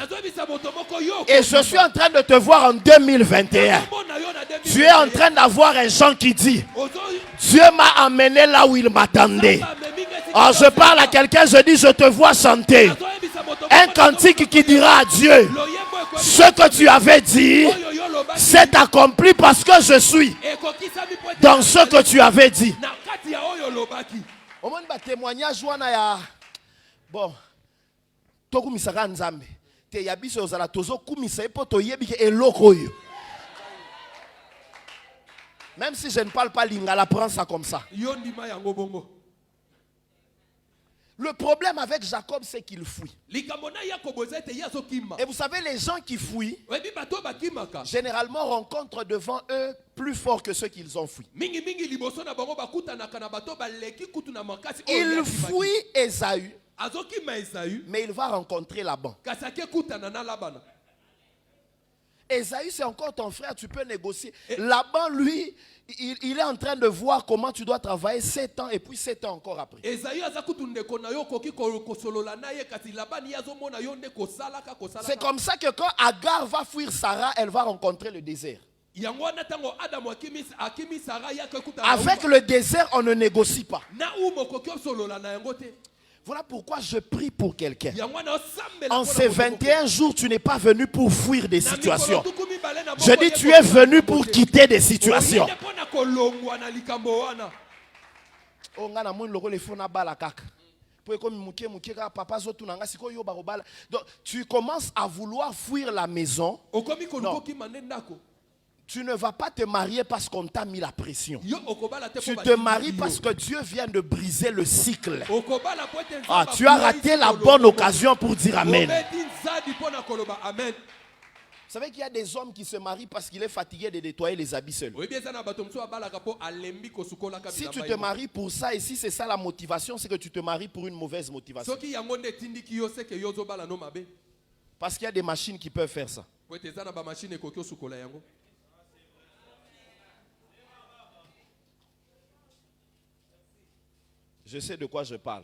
Et je suis en train de te voir en 2021. Tu es en train d'avoir un chant qui dit, Dieu m'a amené là où il m'attendait. Je parle à quelqu'un, je dis, je te vois chanter un cantique qui dira à Dieu, ce que tu avais dit s'est accompli parce que je suis dans ce que tu avais dit. Témoignage bon, même si je ne parle pas lingala, prends ça comme ça. Le problème avec Jacob, c'est qu'il fuit. Et vous savez, les gens qui fuient, généralement rencontrent devant eux plus fort que ceux qu'ils ont fui. Il fuit Ésaü, mais il va rencontrer Laban. Ésaü, c'est encore ton frère, tu peux négocier. Laban, lui, il est en train de voir comment tu dois travailler 7 ans et puis 7 ans encore après. C'est comme ça que quand Agar va fuir Sarah, elle va rencontrer le désert. Avec le désert, on ne négocie pas. Voilà pourquoi je prie pour quelqu'un. En ces 21 jours, tu n'es pas venu pour fuir des situations. Je dis, tu es venu pour quitter des situations. Donc, tu commences à vouloir fuir la maison. Non. Tu ne vas pas te marier parce qu'on t'a mis la pression. Tu te maries parce que Dieu vient de briser le cycle. Tu as raté la bonne occasion pour dire Amen. Vous savez qu'il y a des hommes qui se marient parce qu'il est fatigué de nettoyer les habits seuls. Si tu te maries pour ça et si c'est ça la motivation, c'est que tu te maries pour une mauvaise motivation. Parce qu'il y a des machines qui peuvent faire ça. Je sais de quoi je parle.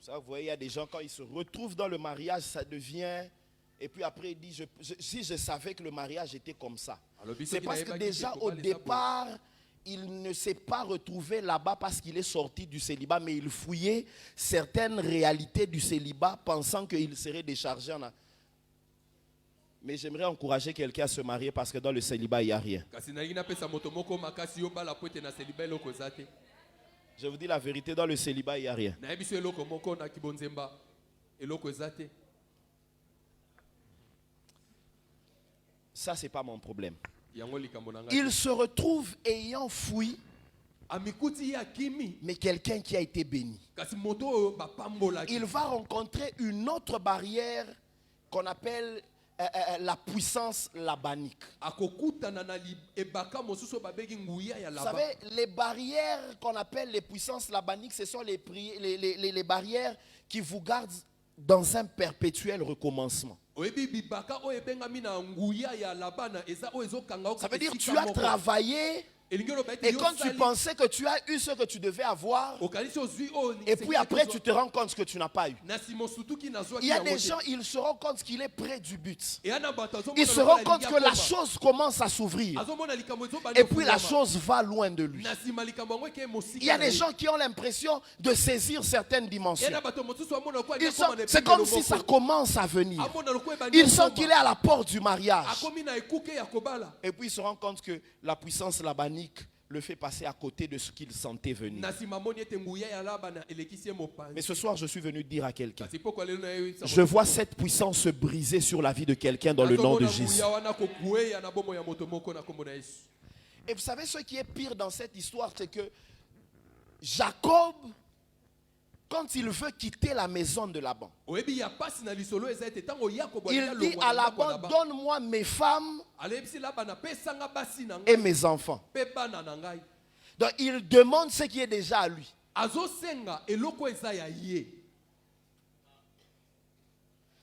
Ça, vous voyez, il y a des gens, quand ils se retrouvent dans le mariage, ça devient... Et puis après, il dit, si je savais que le mariage était comme ça. C'est parce que déjà, au départ, il ne s'est pas retrouvé là-bas parce qu'il est sorti du célibat, mais il fouillait certaines réalités du célibat pensant qu'il serait déchargé en... Mais j'aimerais encourager quelqu'un à se marier parce que dans le célibat, il n'y a rien. Je vous dis la vérité, dans le célibat, il n'y a rien. Ça, ce n'est pas mon problème. Il se retrouve ayant fui, mais quelqu'un qui a été béni. Il va rencontrer une autre barrière qu'on appelle la puissance labanique. Vous savez, les barrières qu'on appelle les puissances labaniques, ce sont les barrières qui vous gardent dans un perpétuel recommencement. Ça veut dire que tu as travaillé et quand tu pensais que tu as eu ce que tu devais avoir, et puis après tu te rends compte que tu n'as pas eu. Il y a des gens, ils se rendent compte qu'il est près du but. Ils se rendent compte que la chose commence à s'ouvrir. Et puis la chose va loin de lui. Il y a des gens qui ont l'impression de saisir certaines dimensions. C'est comme si ça commence à venir. Ils sentent qu'il est à la porte du mariage. Et puis ils se rendent compte que la puissance labanique le fait passer à côté de ce qu'il sentait venir. Mais ce soir, je suis venu dire à quelqu'un, je vois cette puissance se briser sur la vie de quelqu'un dans le nom de Jésus. Et vous savez ce qui est pire dans cette histoire, c'est que Jacob, quand il veut quitter la maison de Laban, il dit à Laban, donne-moi mes femmes et mes enfants. Donc il demande ce qui est déjà à lui.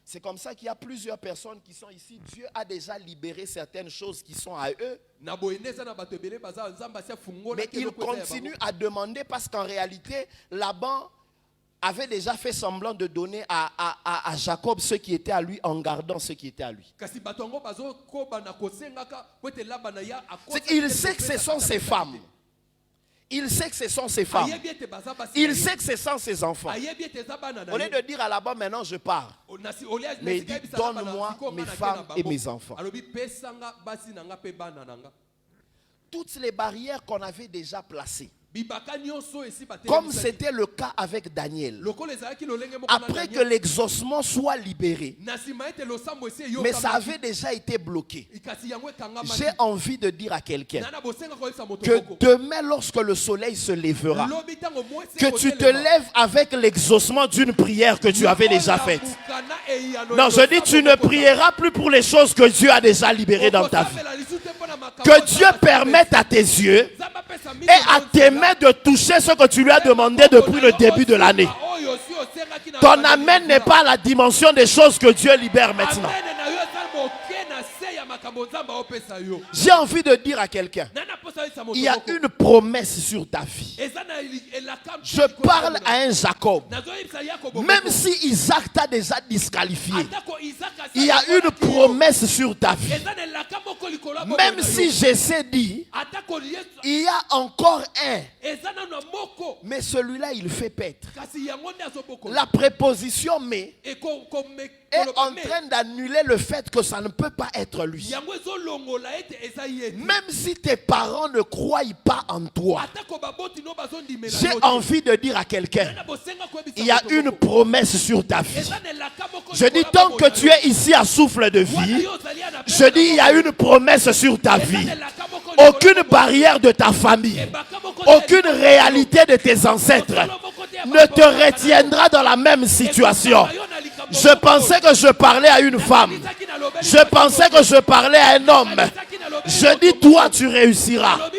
C'est comme ça qu'il y a plusieurs personnes qui sont ici. Dieu a déjà libéré certaines choses qui sont à eux. Mais ils continuent à demander parce qu'en réalité, Laban avait déjà fait semblant de donner à Jacob ce qui était à lui en gardant ce qui était à lui. Il sait que ce sont ses femmes. Il sait que ce sont ses femmes. Il sait que ce sont ses enfants. Au lieu de dire à Laban, maintenant je pars. Mais il dit, donne-moi mes femmes et mes enfants. Toutes les barrières qu'on avait déjà placées, comme c'était le cas avec Daniel, après que l'exaucement soit libéré, mais ça avait déjà été bloqué. J'ai envie de dire à quelqu'un que demain, lorsque le soleil se lèvera, que tu te lèves avec l'exaucement d'une prière que tu avais déjà faite. Non, je dis, tu ne prieras plus pour les choses que Dieu a déjà libérées dans ta vie. Que Dieu permette à tes yeux et à tes mains de toucher ce que tu lui as demandé depuis le début de l'année. Ton amen n'est pas la dimension des choses que Dieu libère maintenant. J'ai envie de dire à quelqu'un, il y a une promesse sur ta vie. Je parle à un Jacob. Même si Isaac t'a déjà disqualifié, il y a une promesse sur ta vie. Même si Jessé dit, il y a encore un, mais celui-là il fait paître. La préposition mais est en train d'annuler le fait que ça ne peut pas être lui. Même si tes parents ne croient pas en toi, j'ai envie de dire à quelqu'un, il y a une promesse sur ta vie. Je dis, tant que tu es ici à souffle de vie, je dis, il y a une promesse sur ta vie. Aucune barrière de ta famille, aucune réalité de tes ancêtres ne te retiendra dans la même situation. Je pensais que je parlais à une femme. Je pensais que je parlais à un homme. Je dis, toi, tu réussiras.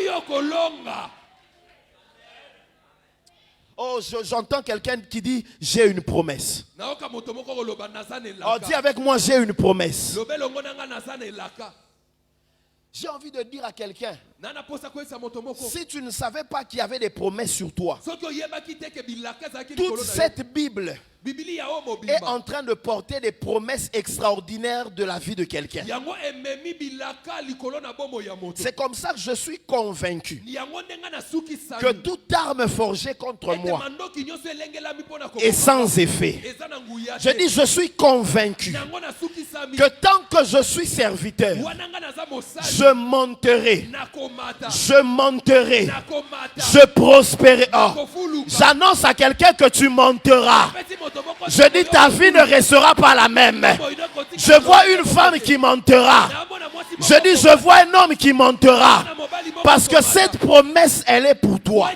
Oh, j'entends quelqu'un qui dit, j'ai une promesse. Oh, dis avec moi, j'ai une promesse. J'ai envie de dire à quelqu'un, si tu ne savais pas qu'il y avait des promesses sur toi, toute cette Bible est en train de porter des promesses extraordinaires de la vie de quelqu'un. C'est comme ça que je suis convaincu que toute arme forgée contre moi est sans effet. Je dis, je suis convaincu que tant que je suis serviteur, je monterai, je prospérerai. Oh, j'annonce à quelqu'un que tu monteras. Je dis, ta vie ne restera pas la même. Je vois une femme qui montera. Je dis, je vois un homme qui montera. Parce que cette promesse, elle est pour toi.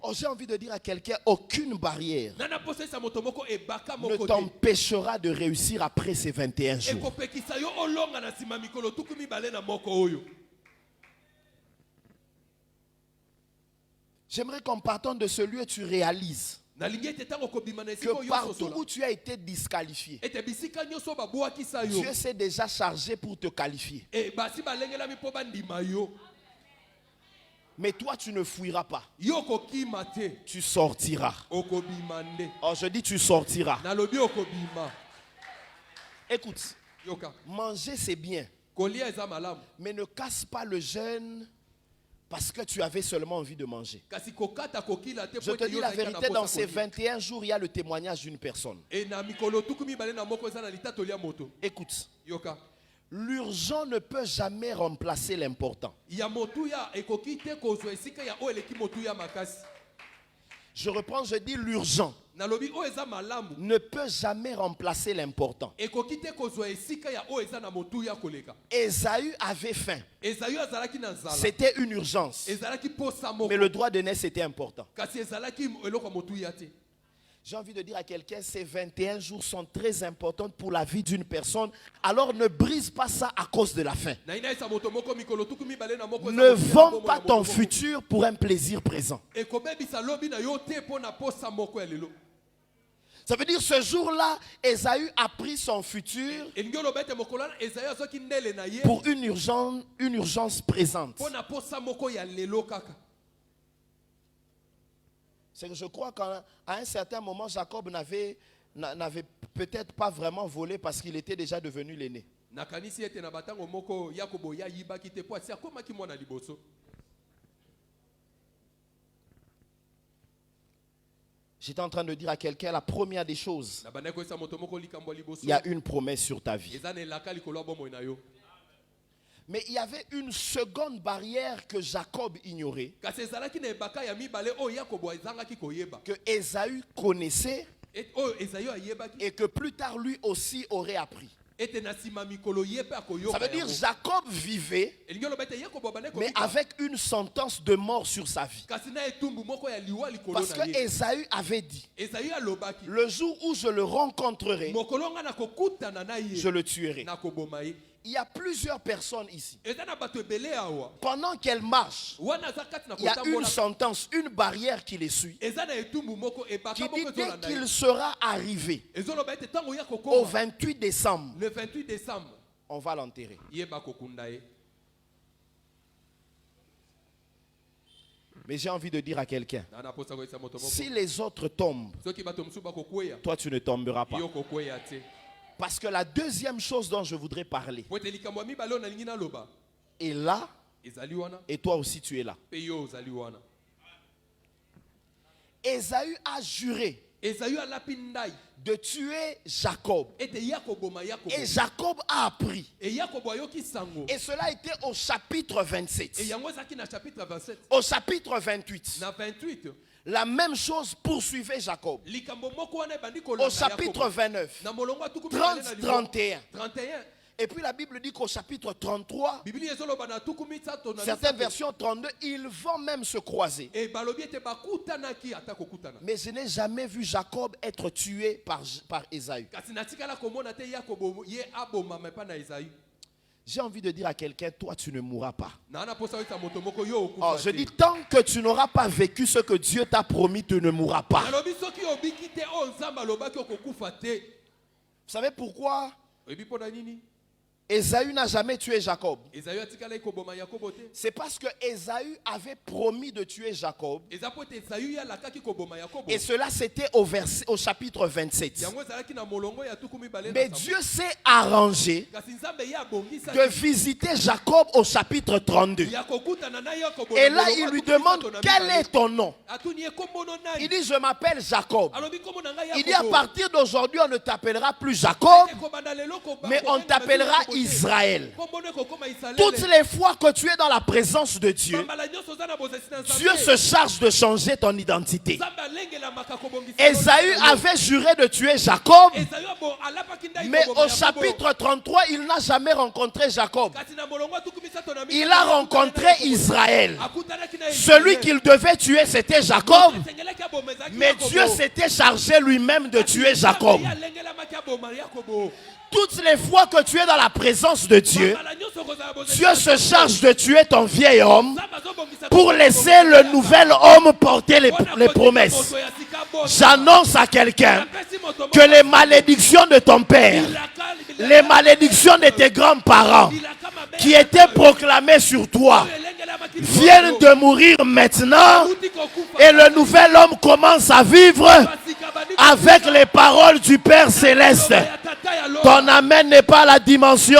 Oh, j'ai envie de dire à quelqu'un, aucune barrière ne t'empêchera de réussir après ces 21 jours. J'aimerais qu'en partant de ce lieu, tu réalises que partout où tu as été disqualifié, Dieu s'est déjà chargé pour te qualifier. Mais toi, tu ne fuiras pas. Tu sortiras. Oh, je dis tu sortiras. Écoute, manger c'est bien. Mais ne casse pas le jeûne parce que tu avais seulement envie de manger. Je te dis la vérité, dans ces 21 jours, il y a le témoignage d'une personne. Écoute. L'urgent ne peut jamais remplacer l'important. Je reprends, je dis l'urgent ne peut jamais remplacer l'important. Ésaü avait faim. C'était une urgence. Mais le droit de naître, c'était important. J'ai envie de dire à quelqu'un, ces 21 jours sont très importants pour la vie d'une personne. Alors ne brise pas ça à cause de la faim. Ne vends pas ton futur pour un plaisir présent. Ça veut dire ce jour-là, Ésaü a pris son futur pour une urgence présente. C'est que je crois qu'à un certain moment, Jacob n'avait peut-être pas vraiment volé parce qu'il était déjà devenu l'aîné. J'étais en train de dire à quelqu'un, la première des choses, il y a une promesse sur ta vie. Mais il y avait une seconde barrière que Jacob ignorait, que Ésaü connaissait et que plus tard lui aussi aurait appris. Ça veut dire Jacob vivait, mais avec une sentence de mort sur sa vie. Parce que Ésaü avait dit, le jour où je le rencontrerai, je le tuerai. Il y a plusieurs personnes ici. Pendant qu'elles marchent, il y a une sentence, une barrière qui les suit, qui dit dès qu'il sera arrivé au 28 décembre, on va l'enterrer. Mais j'ai envie de dire à quelqu'un, si les autres tombent, toi tu ne tomberas pas. Parce que la deuxième chose dont je voudrais parler est là, et toi aussi tu es là. Ésaü a juré de tuer Jacob. Et Jacob a appris. Et cela était au chapitre 27. Au chapitre 28. La même chose poursuivait Jacob. Au chapitre 29, 30, 31. Et puis la Bible dit qu'au chapitre 33, certaines versions 32, ils vont même se croiser. Mais je n'ai jamais vu Jacob être tué par Ésaü. J'ai envie de dire à quelqu'un, toi tu ne mourras pas. Oh, je dis, tant que tu n'auras pas vécu ce que Dieu t'a promis, tu ne mourras pas. Vous savez pourquoi Ésaü n'a jamais tué Jacob. C'est parce que Ésaü avait promis de tuer Jacob. Et cela c'était au chapitre 27. Mais Dieu s'est arrangé de visiter Jacob au chapitre 32. Et là il lui demande quel est ton nom. Il dit je m'appelle Jacob. Il dit à partir d'aujourd'hui on ne t'appellera plus Jacob, mais on t'appellera Israël. Toutes les fois que tu es dans la présence de Dieu, Dieu se charge de changer ton identité. Ésaü avait juré de tuer Jacob, mais au chapitre 33, il n'a jamais rencontré Jacob. Il a rencontré Israël. Celui qu'il devait tuer, c'était Jacob, mais Dieu s'était chargé lui-même de tuer Jacob. Toutes les fois que tu es dans la présence de Dieu, Dieu se charge de tuer ton vieil homme pour laisser le nouvel homme porter les promesses. J'annonce à quelqu'un que les malédictions de ton père, les malédictions de tes grands-parents qui étaient proclamées sur toi viennent de mourir maintenant et le nouvel homme commence à vivre avec les paroles du Père Céleste. Ton amen n'est pas la dimension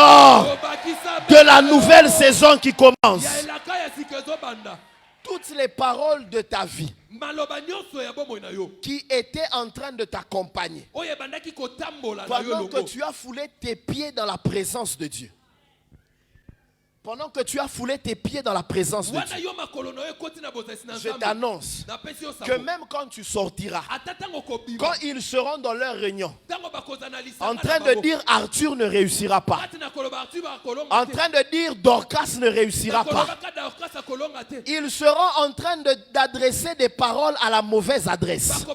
de la nouvelle saison qui commence. Toutes les paroles de ta vie qui étaient en train de t'accompagner pendant que tu as foulé tes pieds dans la présence de Dieu. Pendant que tu as foulé tes pieds dans la présence de Dieu, je t'annonce que même quand tu sortiras, quand ils seront dans leur réunion, en train de dire Arthur ne réussira pas, en train de dire Dorcas ne réussira pas, ils seront en train d'adresser des paroles à la mauvaise adresse.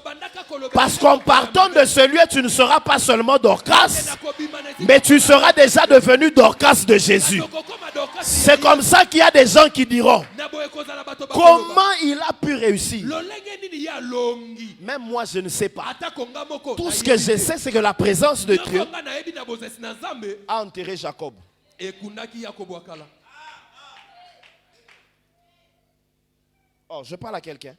Parce qu'en partant de ce lieu, tu ne seras pas seulement Dorcas, mais tu seras déjà devenu Dorcas de Jésus. C'est comme ça qu'il y a des gens qui diront comment il a pu réussir. Même moi je ne sais pas. Tout ce que je sais c'est que la présence de Dieu a enterré Jacob. Oh, je parle à quelqu'un.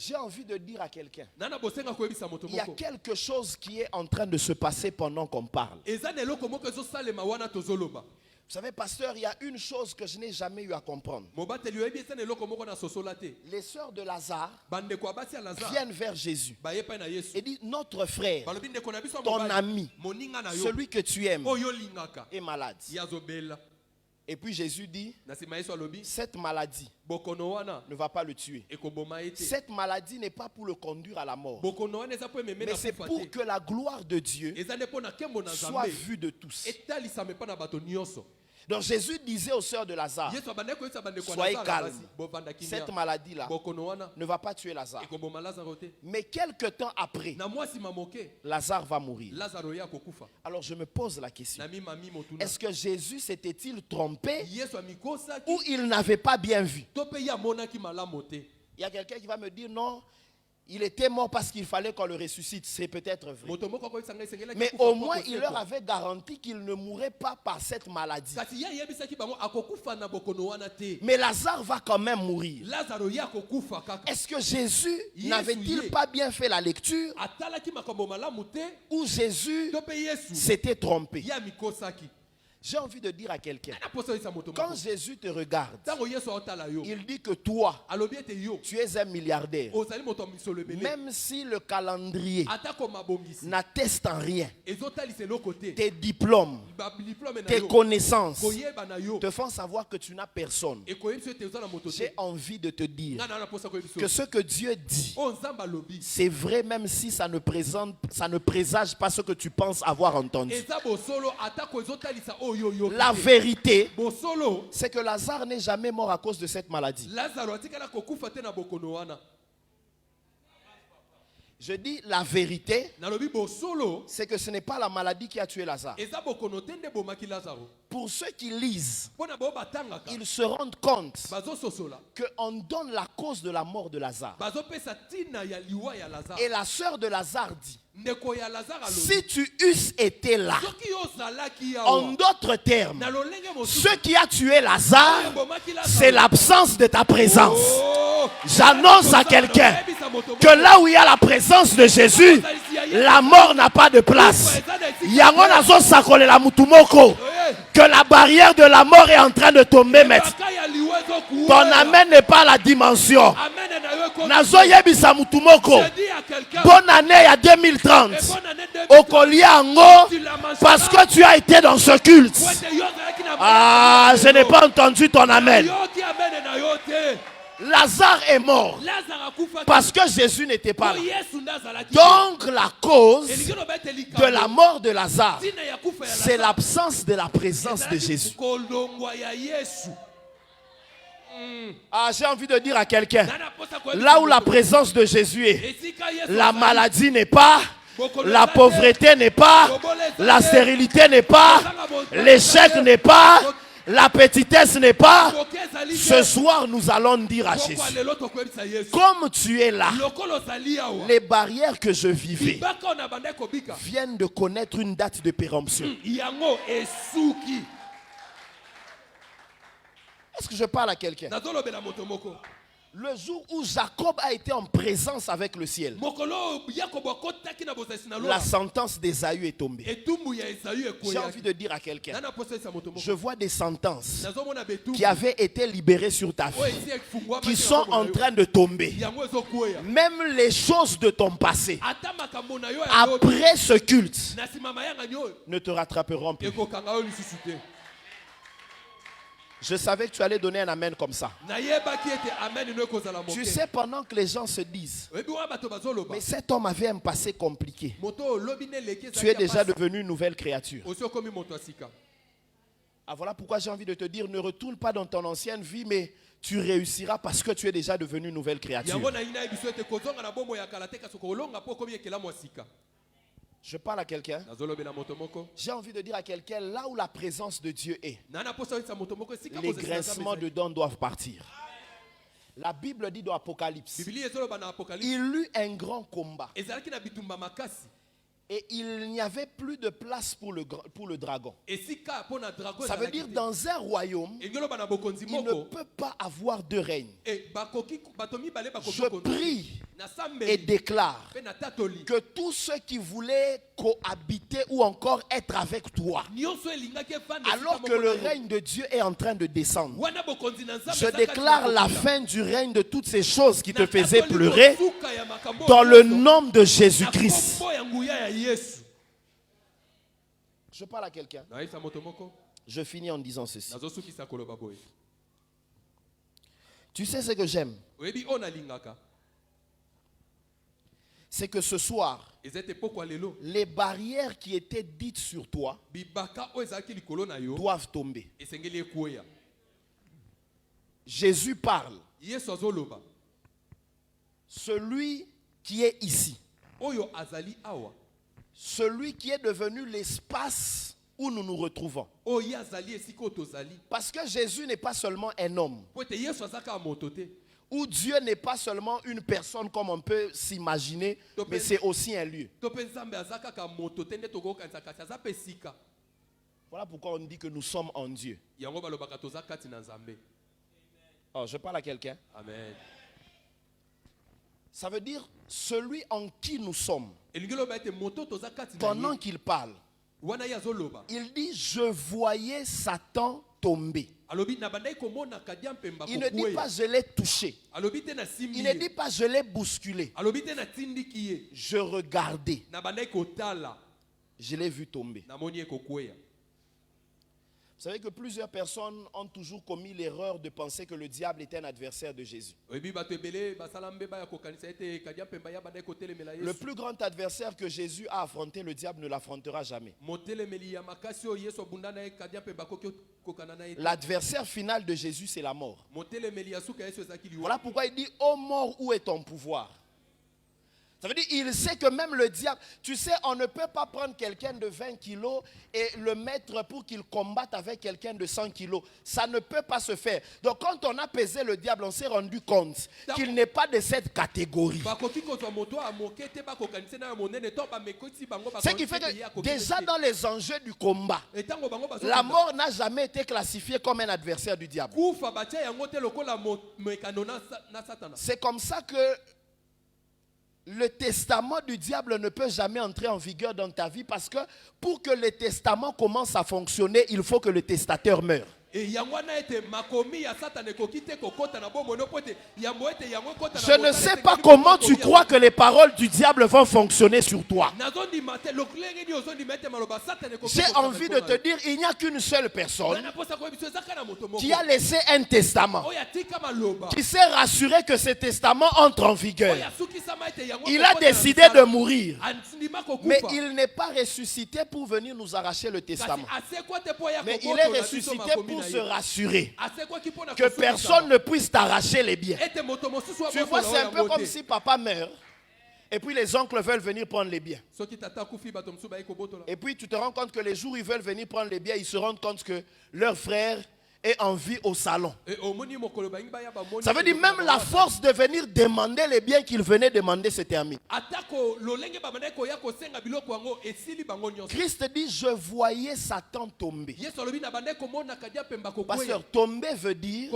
J'ai envie de dire à quelqu'un, il y a quelque chose qui est en train de se passer pendant qu'on parle. Vous savez, pasteur, il y a une chose que je n'ai jamais eu à comprendre. Les sœurs de Lazare viennent vers Jésus et disent, notre frère, ton ami, celui que tu aimes, est malade. Et puis Jésus dit, cette maladie ne va pas le tuer. Cette maladie n'est pas pour le conduire à la mort, mais c'est pour que la gloire de Dieu soit vue de tous. Donc Jésus disait aux sœurs de Lazare, soyez calmes, cette maladie-là ne va pas tuer Lazare. Mais quelque temps après, Lazare va mourir. Alors je me pose la question, est-ce que Jésus s'était-il trompé ou il n'avait pas bien vu? Il y a quelqu'un qui va me dire non, il était mort parce qu'il fallait qu'on le ressuscite. C'est peut-être vrai. Mais au moins, il leur avait garanti qu'il ne mourrait pas par cette maladie. Mais Lazare va quand même mourir. Est-ce que Jésus n'avait-il pas bien fait la lecture ou Jésus s'était trompé? J'ai envie de dire à quelqu'un, quand Jésus te regarde, il dit que toi, tu es un milliardaire. Même si le calendrier n'atteste en rien, tes diplômes, tes connaissances te font savoir que tu n'as personne. J'ai envie de te dire que ce que Dieu dit, c'est vrai même si ça ne présage pas ce que tu penses avoir entendu. La vérité, c'est que Lazare n'est jamais mort à cause de cette maladie. Je dis la vérité, c'est que ce n'est pas la maladie qui a tué Lazare. Pour ceux qui lisent, ils se rendent compte qu'on donne la cause de la mort de Lazare. Et la sœur de Lazare dit, Si tu eusses été là, en d'autres termes, ce qui a tué Lazare, c'est l'absence de ta présence. J'annonce à quelqu'un que là où il y a la présence de Jésus, la mort n'a pas de place. Que la barrière de la mort est en train de tomber, maître. Ton amen n'est pas la dimension. Bonne année à 2030. Au collier en haut, parce que tu as été dans ce culte. Ah, je n'ai pas entendu ton amen. Lazare est mort parce que Jésus n'était pas là. Donc la cause de la mort de Lazare, c'est l'absence de la présence de Jésus. Ah, j'ai envie de dire à quelqu'un, là où la présence de Jésus est, la maladie n'est pas, la pauvreté n'est pas, la stérilité n'est pas, l'échec n'est pas, la petitesse n'est pas. Ce soir, nous allons dire à Jésus, comme tu es là, les barrières que je vivais viennent de connaître une date de péremption. Est-ce que je parle à quelqu'un? Le jour où Jacob a été en présence avec le ciel, la sentence d'Ésaü est tombée. J'ai envie de dire à quelqu'un, je vois des sentences qui avaient été libérées sur ta vie, qui sont en train de tomber. Même les choses de ton passé, après ce culte, ne te rattraperont plus. Je savais que tu allais donner un amen comme ça. Tu sais, pendant que les gens se disent, mais cet homme avait un passé compliqué, tu es déjà devenu une nouvelle créature. Ah, voilà pourquoi j'ai envie de te dire, ne retourne pas dans ton ancienne vie, mais tu réussiras parce que tu es déjà devenu une nouvelle créature. Je parle à quelqu'un. J'ai envie de dire à quelqu'un, là où la présence de Dieu est, les grincements de dents doivent partir. La Bible dit dans Apocalypse, il eut un grand combat. Et il n'y avait plus de place pour le dragon. Ça veut dire dans un royaume, il ne peut pas avoir deux règnes. Je prie et déclare que tous ceux qui voulaient cohabiter ou encore être avec toi, alors que le règne de Dieu est en train de descendre, je déclare la fin du règne de toutes ces choses qui te faisaient pleurer dans le nom de Jésus-Christ. Je parle à quelqu'un. Je finis en disant ceci. Tu sais ce que j'aime? C'est que ce soir, les barrières qui étaient dites sur toi doivent tomber. Jésus parle. Celui qui est ici, celui qui est devenu l'espace où nous nous retrouvons. Parce que Jésus n'est pas seulement un homme, ou Dieu n'est pas seulement une personne comme on peut s'imaginer, mais c'est aussi un lieu. Voilà pourquoi on dit que nous sommes en Dieu. Oh, je parle à quelqu'un. Amen. Ça veut dire celui en qui nous sommes. Pendant qu'il parle, il dit, je voyais Satan tomber. Il ne dit pas je l'ai touché. Il ne dit pas je l'ai bousculé. Je regardais. Je l'ai vu tomber. Vous savez que plusieurs personnes ont toujours commis l'erreur de penser que le diable était un adversaire de Jésus. Le plus grand adversaire que Jésus a affronté, le diable ne l'affrontera jamais. L'adversaire final de Jésus, c'est la mort. Voilà pourquoi il dit, ô mort, où est ton pouvoir? Ça veut dire, il sait que même le diable, tu sais, on ne peut pas prendre quelqu'un de 20 kilos et le mettre pour qu'il combatte avec quelqu'un de 100 kilos. Ça ne peut pas se faire. Donc quand on a pesé le diable, on s'est rendu compte qu'il n'est pas de cette catégorie. Ce qui fait que déjà dans les enjeux du combat, la mort n'a jamais été classifiée comme un adversaire du diable. C'est comme ça que le testament du diable ne peut jamais entrer en vigueur dans ta vie parce que pour que le testament commence à fonctionner, il faut que le testateur meure. Je ne sais pas comment tu crois que les paroles du diable vont fonctionner sur toi. J'ai envie de te dire, il n'y a qu'une seule personne qui a laissé un testament, qui s'est rassuré que ce testament entre en vigueur. Il a décidé de mourir, mais il n'est pas ressuscité pour venir nous arracher le testament. Mais il est ressuscité pour se rassurer que personne ne puisse t'arracher les biens. Tu vois, c'est un peu comme si papa meurt et puis les oncles veulent venir prendre les biens. Et puis tu te rends compte que les jours où ils veulent venir prendre les biens, ils se rendent compte que leur frère est en vie au salon. Ça veut dire même la force de venir demander les biens qu'il venait demander s'est terminée. Christ dit, je voyais Satan tomber. Pasteur, tomber veut dire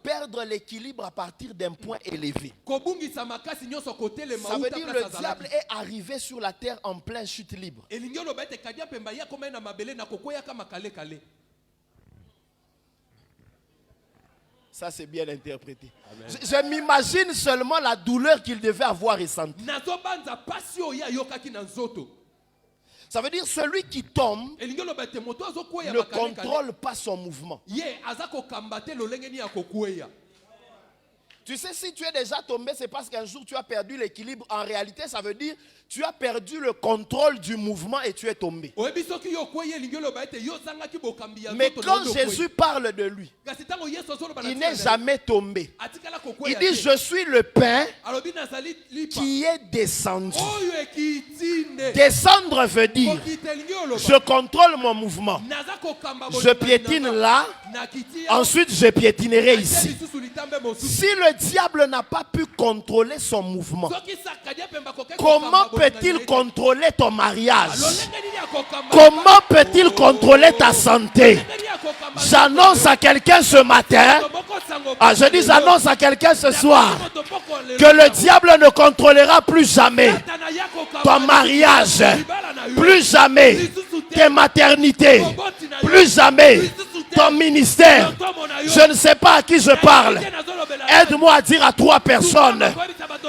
perdre l'équilibre à partir d'un point élevé. Ça veut dire le diable est arrivé sur la terre en pleine chute libre. Ça, c'est bien interprété. Je m'imagine seulement la douleur qu'il devait avoir ressentie. Ça veut dire celui qui tombe ne contrôle pas son mouvement. Tu sais, si tu es déjà tombé, c'est parce qu'un jour tu as perdu l'équilibre. En réalité, ça veut dire tu as perdu le contrôle du mouvement et tu es tombé. Mais quand Jésus parle de lui, il n'est jamais tombé. Il dit, je suis le pain qui est descendu. Descendre veut dire, je contrôle mon mouvement. Je piétine là, ensuite je piétinerai ici. Si le diable n'a pas pu contrôler son mouvement, comment peut-il contrôler ton mariage? Comment peut-il contrôler ta santé? J'annonce à quelqu'un ce matin, je dis j'annonce à quelqu'un ce soir, que le diable ne contrôlera plus jamais ton mariage, plus jamais tes maternités, plus jamais ton ministère. Je ne sais pas à qui je parle. Aide-moi à dire à 3 personnes,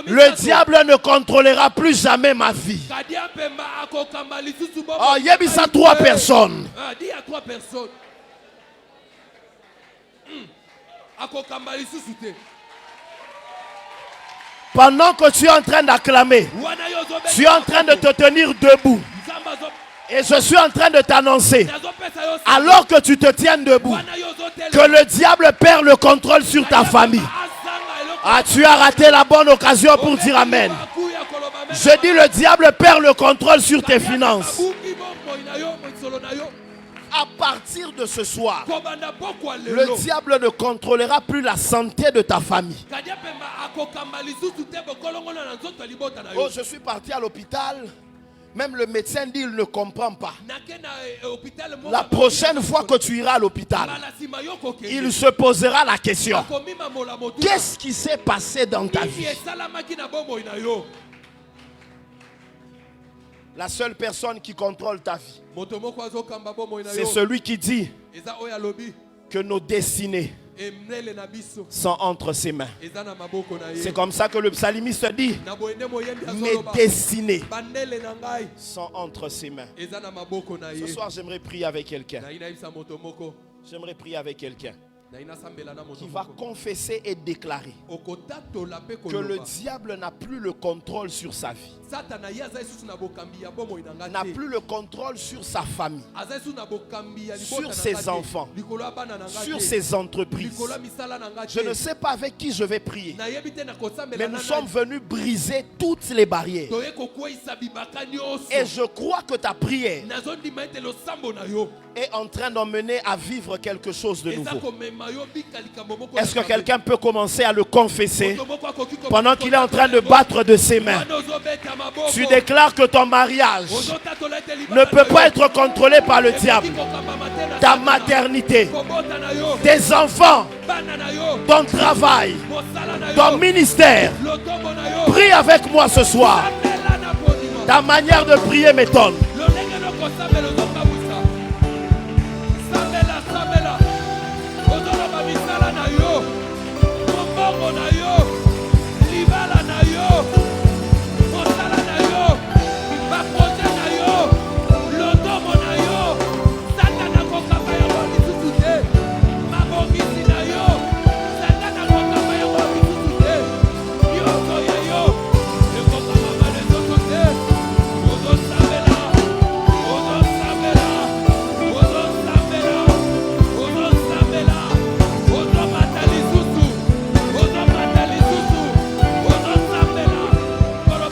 le diable ne contrôlera plus jamais ma vie. Oh, il y a mis ça 3 personnes. Dis à 3 personnes. Pendant que tu es en train d'acclamer, tu es en train de te tenir debout. Et je suis en train de t'annoncer, alors que tu te tiens debout, que le diable perd le contrôle sur ta famille. Ah, tu as raté la bonne occasion pour dire amen. Je dis, le diable perd le contrôle sur tes finances. À partir de ce soir, le diable ne contrôlera plus la santé de ta famille. Oh, je suis parti à l'hôpital. Même le médecin dit il ne comprend pas. La prochaine fois que tu iras à l'hôpital, il se posera la question. Qu'est-ce qui s'est passé dans ta vie? La seule personne qui contrôle ta vie, c'est celui qui dit que nos destinées sont entre ses mains. C'est comme ça que le psalimiste dit, mes destinées sont entre ses mains. Ce soir, j'aimerais prier avec quelqu'un. J'aimerais prier avec quelqu'un. qui va confesser et déclarer que le diable n'a plus le contrôle sur sa vie, n'a plus le contrôle sur sa famille, sur ses enfants, sur ses entreprises. Je ne sais pas avec qui je vais prier, mais nous sommes venus briser toutes les barrières. Et je crois que ta prière est en train d'emmener à vivre quelque chose de nouveau. Est-ce que quelqu'un peut commencer à le confesser pendant qu'il est en train de battre de ses mains? Tu déclares que ton mariage ne peut pas être contrôlé par le diable. Ta maternité, tes enfants, ton travail, ton ministère. Prie avec moi ce soir. Ta manière de prier m'étonne.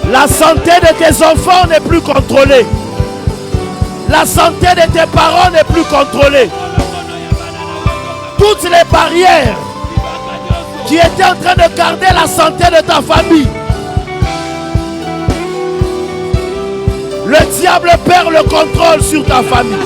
La santé de tes enfants n'est plus contrôlée. La santé de tes parents n'est plus contrôlée. Toutes les barrières qui étaient en train de garder la santé de ta famille, le diable perd le contrôle sur ta famille.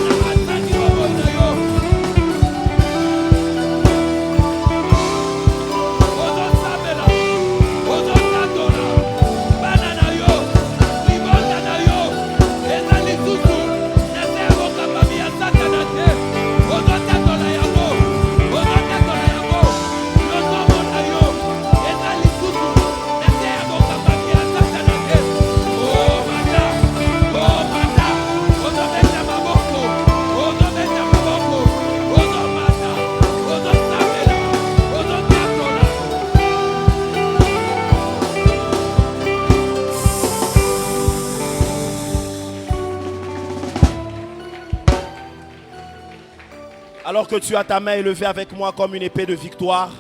Alors que tu as ta main élevée avec moi comme une épée de victoire,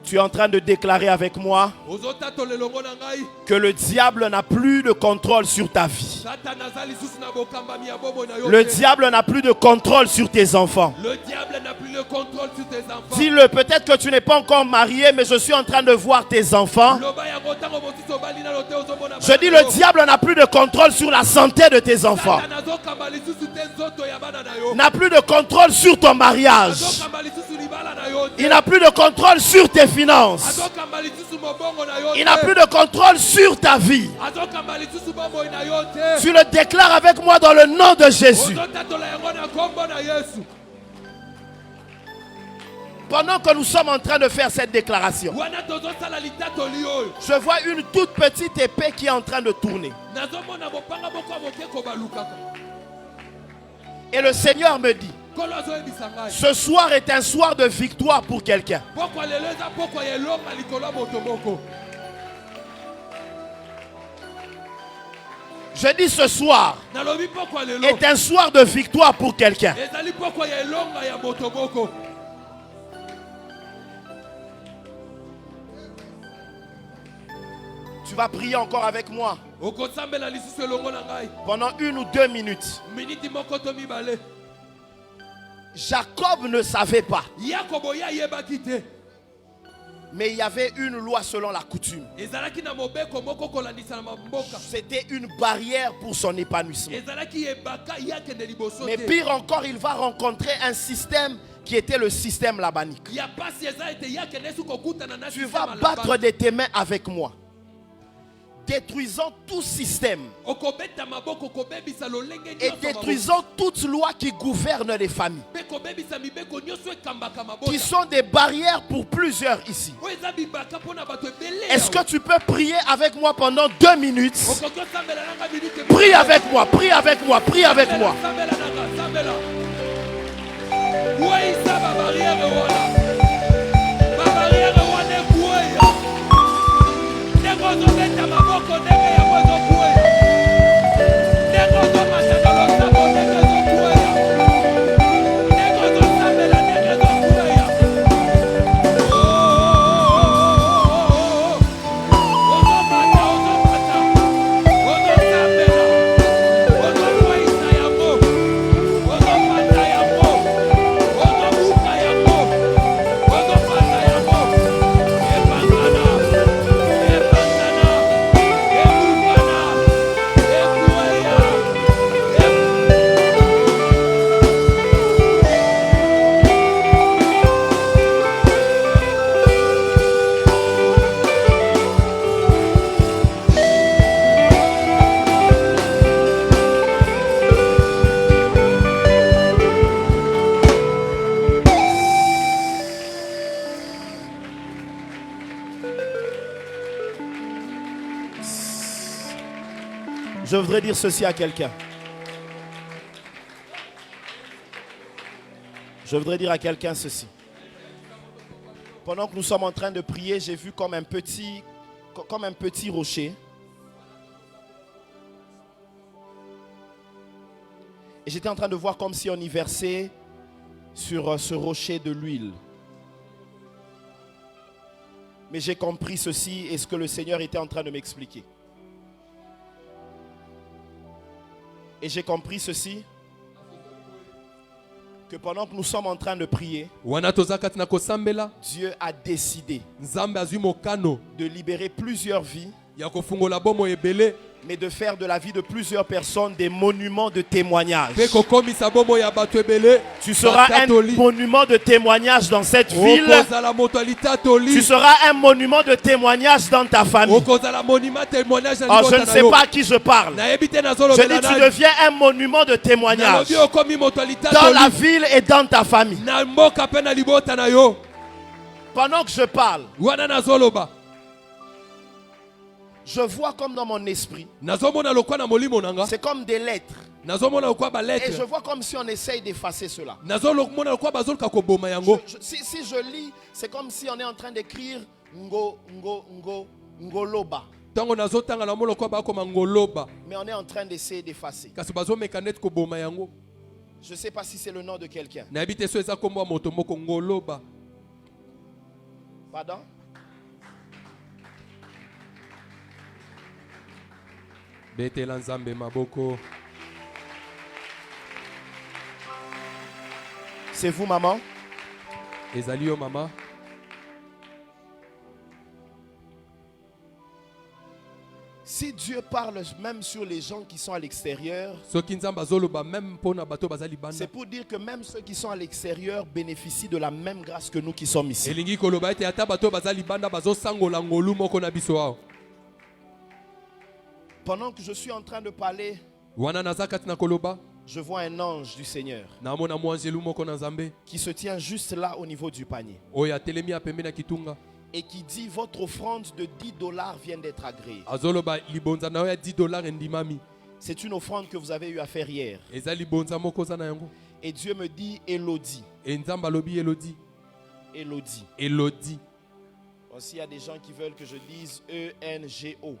tu es en train de déclarer avec moi que le diable n'a plus de contrôle sur ta vie. Le diable n'a plus de contrôle sur tes enfants. Dis-le, peut-être que tu n'es pas encore marié, mais je suis en train de voir tes enfants. Je dis, le diable n'a plus de contrôle sur la santé de tes enfants. N'a plus de contrôle sur ton mariage. Il n'a plus de contrôle sur tes finances. Il n'a plus de contrôle sur ta vie. Tu le déclares avec moi dans le nom de Jésus. Pendant que nous sommes en train de faire cette déclaration, je vois une toute petite épée qui est en train de tourner. Et le Seigneur me dit, ce soir est un soir de victoire pour quelqu'un. Je dis ce soir est un soir de victoire pour quelqu'un. Tu vas prier encore avec moi pendant 1 ou 2 minutes. Jacob ne savait pas, mais il y avait une loi selon la coutume. C'était une barrière pour son épanouissement. Mais pire encore, il va rencontrer un système qui était le système labanique. Tu vas battre de tes mains avec moi, détruisant tout système et détruisant toute loi qui gouverne les familles, qui sont des barrières pour plusieurs ici. Est-ce que tu peux prier avec moi pendant 2 minutes? Prie avec moi, prie avec moi, prie avec moi. Je voudrais dire ceci à quelqu'un. Je voudrais dire à quelqu'un ceci. Pendant que nous sommes en train de prier, j'ai vu comme un petit rocher. Et j'étais en train de voir comme si on y versait sur ce rocher de l'huile. Mais j'ai compris ceci et ce que le Seigneur était en train de m'expliquer. Et j'ai compris ceci, que pendant que nous sommes en train de prier, Dieu a décidé de libérer plusieurs vies, mais de faire de la vie de plusieurs personnes des monuments de témoignage. Tu seras un monument de témoignage dans cette ville. Tu seras un monument de témoignage dans ta famille. Oh, je ne sais pas à qui je parle. Je dis, tu deviens un monument de témoignage dans la ville et dans ta famille. Pendant que je parle, je vois comme dans mon esprit, c'est comme des lettres. Et je vois comme si on essaye d'effacer cela. Si je lis, c'est comme si on est en train d'écrire Ngoloba. Mais on est en train d'essayer d'effacer. Je ne sais pas si c'est le nom de quelqu'un. Pardon? C'est vous, maman? Maman. Si Dieu parle même sur les gens qui sont à l'extérieur, c'est pour dire que même ceux qui sont à l'extérieur bénéficient de la même grâce que nous qui sommes ici. Pendant que je suis en train de parler, je vois un ange du Seigneur qui se tient juste là au niveau du panier et qui dit: votre offrande de $10 vient d'être agréée. C'est une offrande que vous avez eu à faire hier. Et Dieu me dit Élodie. Élodie. Aussi, il y a des gens qui veulent que je dise E-N-G-O.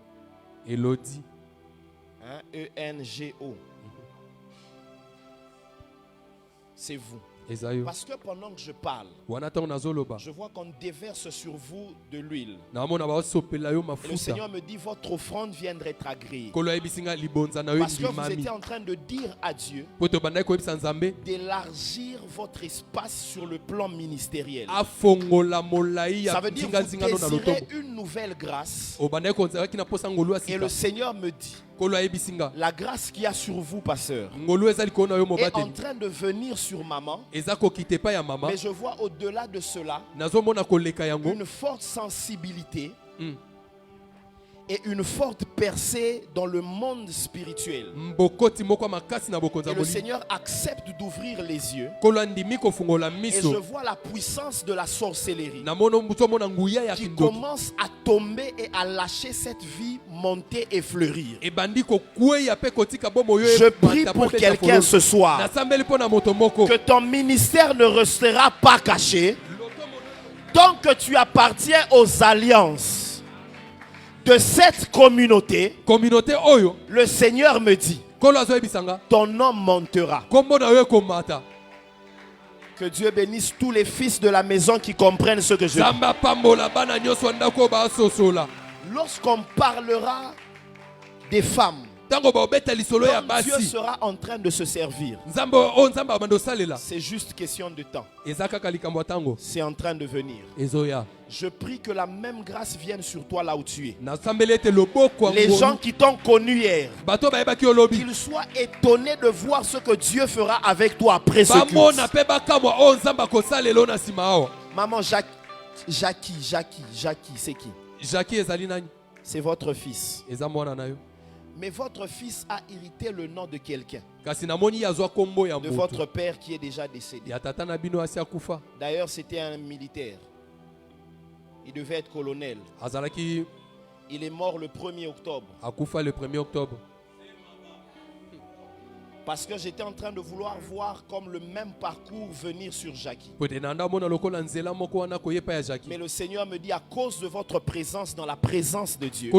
Élodie. Hein? E-N-G-O. C'est vous. Parce que pendant que je parle, je vois qu'on déverse sur vous de l'huile. Et le Seigneur me dit: votre offrande vient d'être agréée. Parce que vous étiez en train de dire à Dieu d'élargir votre espace sur le plan ministériel. Ça veut dire que vous désirez une nouvelle grâce. Et le Seigneur me dit: la grâce qu'il y a sur vous, pasteur, est en train de venir sur maman. Mais je vois au-delà de cela une forte sensibilité et une forte percée dans le monde spirituel. Et le Seigneur accepte d'ouvrir les yeux. Et je vois la puissance de la sorcellerie qui commence à tomber et à lâcher cette vie, monter et fleurir. Je prie pour quelqu'un ce soir que ton ministère ne restera pas caché tant que tu appartiens aux alliances de cette communauté. Le Seigneur me dit, ton nom montera. Que Dieu bénisse tous les fils de la maison qui comprennent ce que je dis. Lorsqu'on parlera des femmes, Dieu sera en train de se servir. C'est juste question de temps. C'est en train de venir. Je prie que la même grâce vienne sur toi là où tu es. Les gens qui t'ont connu hier, qu'ils soient étonnés de voir ce que Dieu fera avec toi après ce culte. Maman Jackie, c'est qui? C'est votre fils. Mais votre fils a hérité le nom de quelqu'un, de votre père qui est déjà décédé. D'ailleurs, c'était un militaire. Il devait être colonel. Il est mort le 1er octobre. Parce que j'étais en train de vouloir voir comme le même parcours venir sur Jackie. Mais le Seigneur me dit, à cause de votre présence dans la présence de Dieu,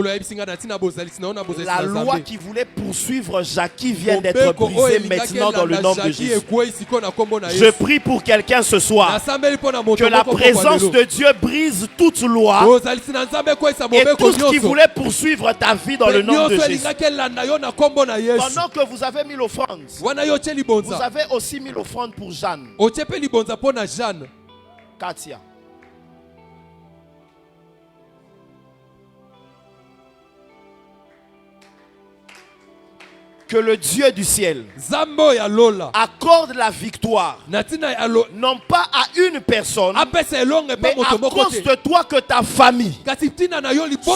la loi qui voulait poursuivre Jackie vient d'être brisée maintenant dans le nom de Jésus. Je prie pour quelqu'un ce soir, que la présence de Dieu brise toute loi et tout ce qui voulait poursuivre ta vie dans le nom de Jésus. Pendant que vous avez mis l'offrande, vous avez aussi mis l'offrande pour Jeanne. Katia. Que le Dieu du ciel accorde la victoire, non pas à une personne, mais à cause de toi, que ta famille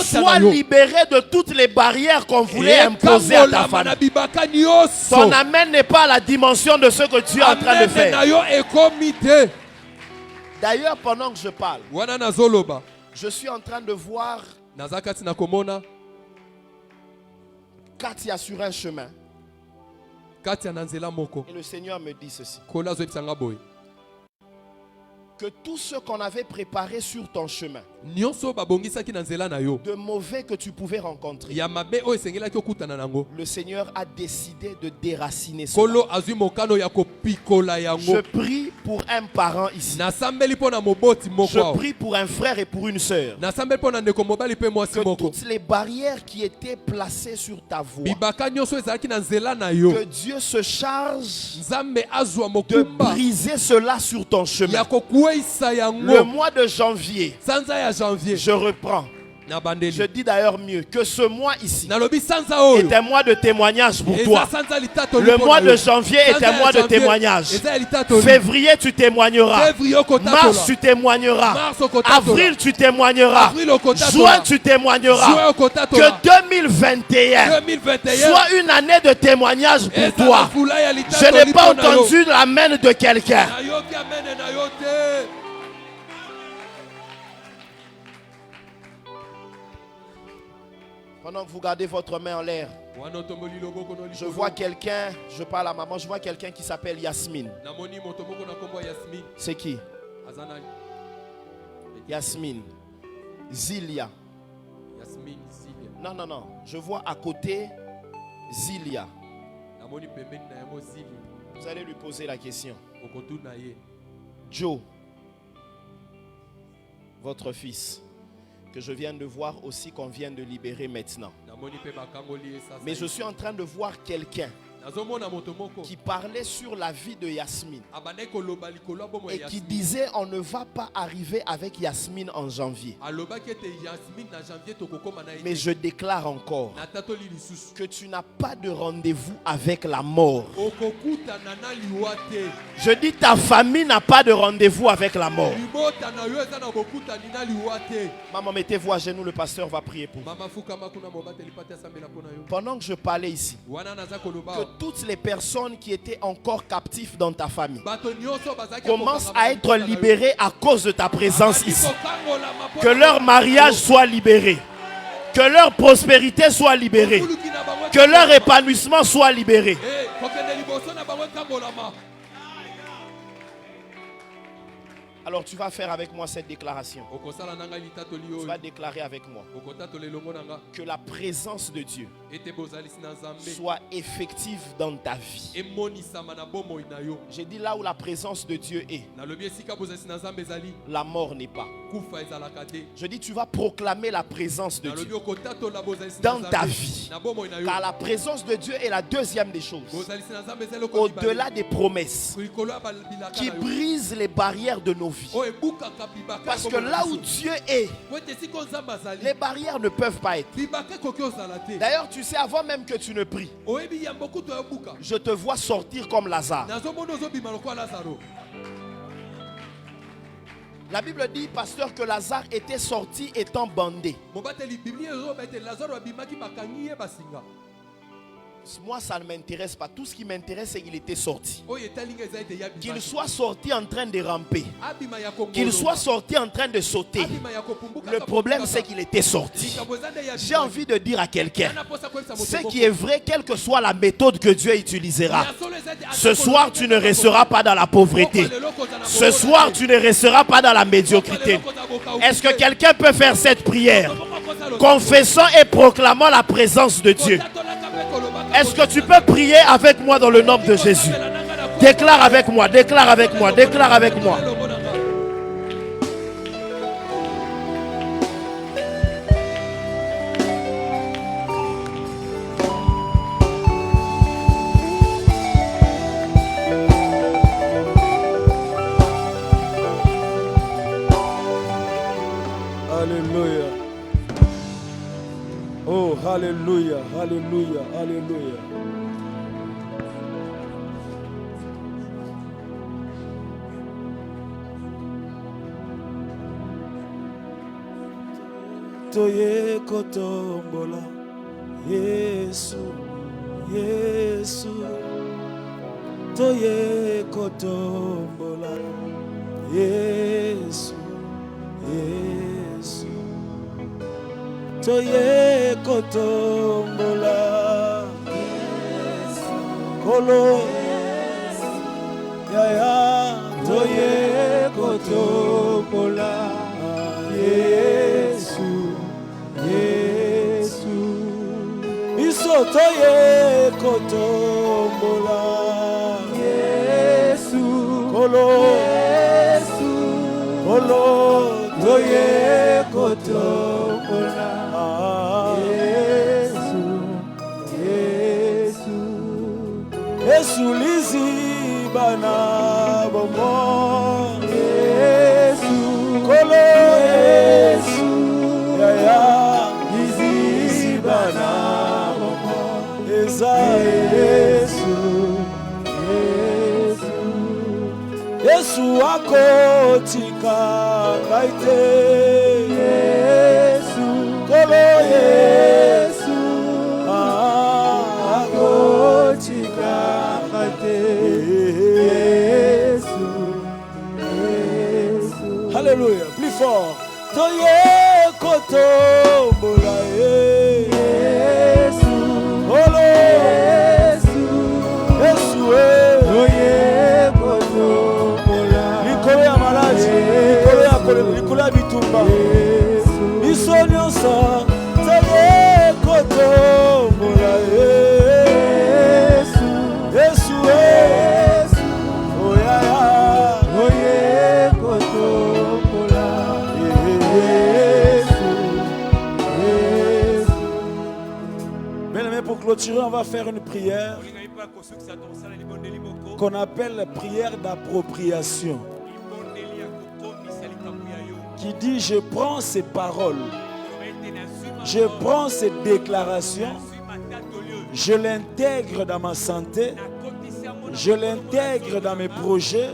soit libérée de toutes les barrières qu'on voulait imposer à ta famille. Ton amen n'est pas à la dimension de ce que tu es en train de faire. D'ailleurs, pendant que je parle, je suis en train de voir Katia sur un chemin. Et le Seigneur me dit ceci. Que tout ce qu'on avait préparé sur ton chemin, de mauvais que tu pouvais rencontrer, le Seigneur a décidé de déraciner cela. Je prie pour un parent ici. Je prie pour un frère et pour une sœur. Que toutes les barrières qui étaient placées sur ta voie, que Dieu se charge de briser cela sur ton chemin. Le mois de janvier, je reprends. Je dis d'ailleurs mieux que ce mois ici est un mois de témoignage pour toi. Le mois de janvier est un mois de témoignage. Février, tu témoigneras. Mars, tu témoigneras. Avril, tu témoigneras. Juin, tu témoigneras. Que 2021 soit une année de témoignage pour toi. Je n'ai pas entendu l'amen de quelqu'un. Pendant que vous gardez votre main en l'air, je vois quelqu'un, je parle à maman, je vois quelqu'un qui s'appelle Yasmine. C'est qui? Yasmine. Zilia. Non, je vois à côté Zilia. Vous allez lui poser la question. Joe, votre fils, que je viens de voir aussi qu'on vient de libérer maintenant. Mais je suis en train de voir quelqu'un qui parlait sur la vie de Yasmine et qui disait on ne va pas arriver avec Yasmine en janvier. Mais je déclare encore que tu n'as pas de rendez-vous avec la mort. Je dis ta famille n'a pas de rendez-vous avec la mort. Maman, mettez-vous à genoux, le pasteur va prier pour vous. Pendant que je parlais ici, que toutes les personnes qui étaient encore captives dans ta famille commencent à être libérées à cause de ta présence ici. Que leur mariage soit libéré, que leur prospérité soit libérée, que leur épanouissement soit libéré. Alors tu vas faire avec moi cette déclaration. Tu vas déclarer avec moi que la présence de Dieu soit effective dans ta vie. J'ai dit là où la présence de Dieu est, la mort n'est pas. Je dis tu vas proclamer la présence de Dieu dans ta vie. Car la présence de Dieu est la deuxième des choses. Au-delà des promesses qui brisent les barrières de nos vies. Parce que là où Dieu est, les barrières ne peuvent pas être. D'ailleurs, tu sais, avant même que tu ne pries, je te vois sortir comme Lazare. La Bible dit, pasteur, que Lazare était sorti étant bandé. Moi, ça ne m'intéresse pas. Tout ce qui m'intéresse, c'est qu'il était sorti. Qu'il soit sorti en train de ramper. Qu'il soit sorti en train de sauter. Le problème, c'est qu'il était sorti. J'ai envie de dire à quelqu'un, ce qui est vrai, quelle que soit la méthode que Dieu utilisera, ce soir, tu ne resteras pas dans la pauvreté. Ce soir, tu ne resteras pas dans la médiocrité. Est-ce que quelqu'un peut faire cette prière? Confessant et proclamant la présence de Dieu. Est-ce que tu peux prier avec moi dans le nom de Jésus? Déclare avec moi, déclare avec moi, déclare avec moi. Alléluia. Oh, alléluia, alléluia, alléluia. Toye kotombola, Yesu, Yesu. Toye kotombola, Yesu, Yesu. Toye kotombola, Kolo, Yaya. Toye kotombola, Yesu, Yesu. Iso toye kotombola, Yesu, Kolo, Yesu, Kolo. Toye kotombola, Yesu, Yesu. Yesu lizi bana bomo, Yesu, Kolo, Yesu, Yaya, lizi bana bomo, Eza Yesu, Yesu. Yesu akotika ngaite, Yesu, Kolo, Yesu, akotika ngaite, Yesu, Yesu. Alléluia, plus fort. Toye kotombola, Yesu, Kolo, Yesu, Yesu, toye kotombola. Likolo ya malaji, likolo ya bitumba, biso nyonso toye kotombola, Yesu, Yesu, Yesu, oyaya, toye kotombola, Yesu, Yesu. Bien aimé, pour clôturer, on va faire une prière. qu'on appelle prière d'appropriation, qui dit je prends ces paroles, je prends ces déclarations, je l'intègre dans ma santé, je l'intègre dans mes projets,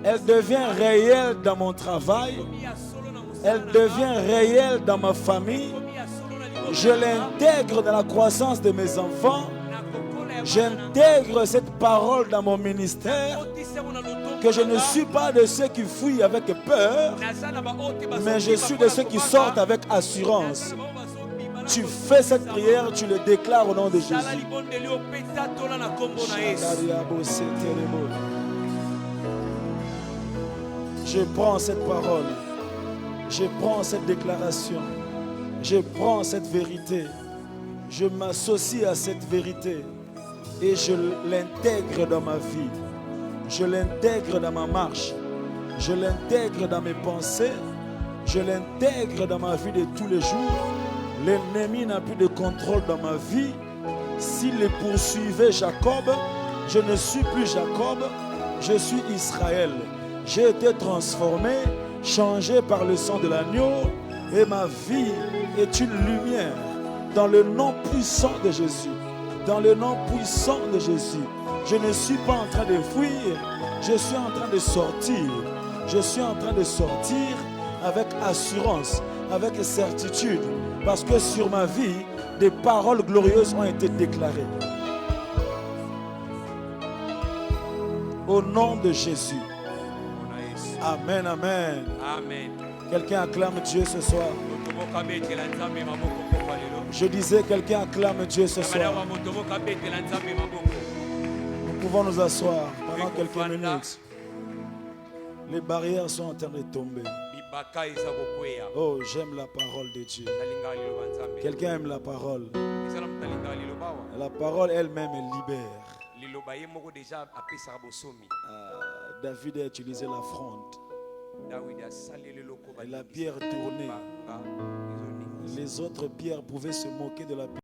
elle devient réelle dans mon travail, elle devient réelle dans ma famille, je l'intègre dans la croissance de mes enfants, j'intègre cette parole dans mon ministère, que je ne suis pas de ceux qui fuient avec peur, mais je suis de ceux qui sortent avec assurance. Tu fais cette prière, tu le déclares au nom de Jésus. Je prends cette parole, je prends cette déclaration, je prends cette vérité, je m'associe à cette vérité et je l'intègre dans ma vie, je l'intègre dans ma marche, je l'intègre dans mes pensées, je l'intègre dans ma vie de tous les jours. L'ennemi n'a plus de contrôle dans ma vie. S'il poursuivait Jacob, je ne suis plus Jacob, je suis Israël. J'ai été transformé, changé par le sang de l'agneau, et ma vie est une lumière dans le nom puissant de Jésus. Dans le nom puissant de Jésus. Je ne suis pas en train de fuir, je suis en train de sortir. Je suis en train de sortir avec assurance, avec certitude, parce que sur ma vie, des paroles glorieuses ont été déclarées. Au nom de Jésus. Amen, amen. Amen. Quelqu'un acclame Dieu ce soir. Je disais, quelqu'un acclame Dieu ce soir. Nous pouvons nous asseoir pendant quelques minutes. Les barrières sont en train de tomber. Oh, j'aime la parole de Dieu. Quelqu'un aime la parole. La parole elle-même libère. David a utilisé la fronde. Et la pierre tournée. Les autres pierres pouvaient se moquer de la pierre.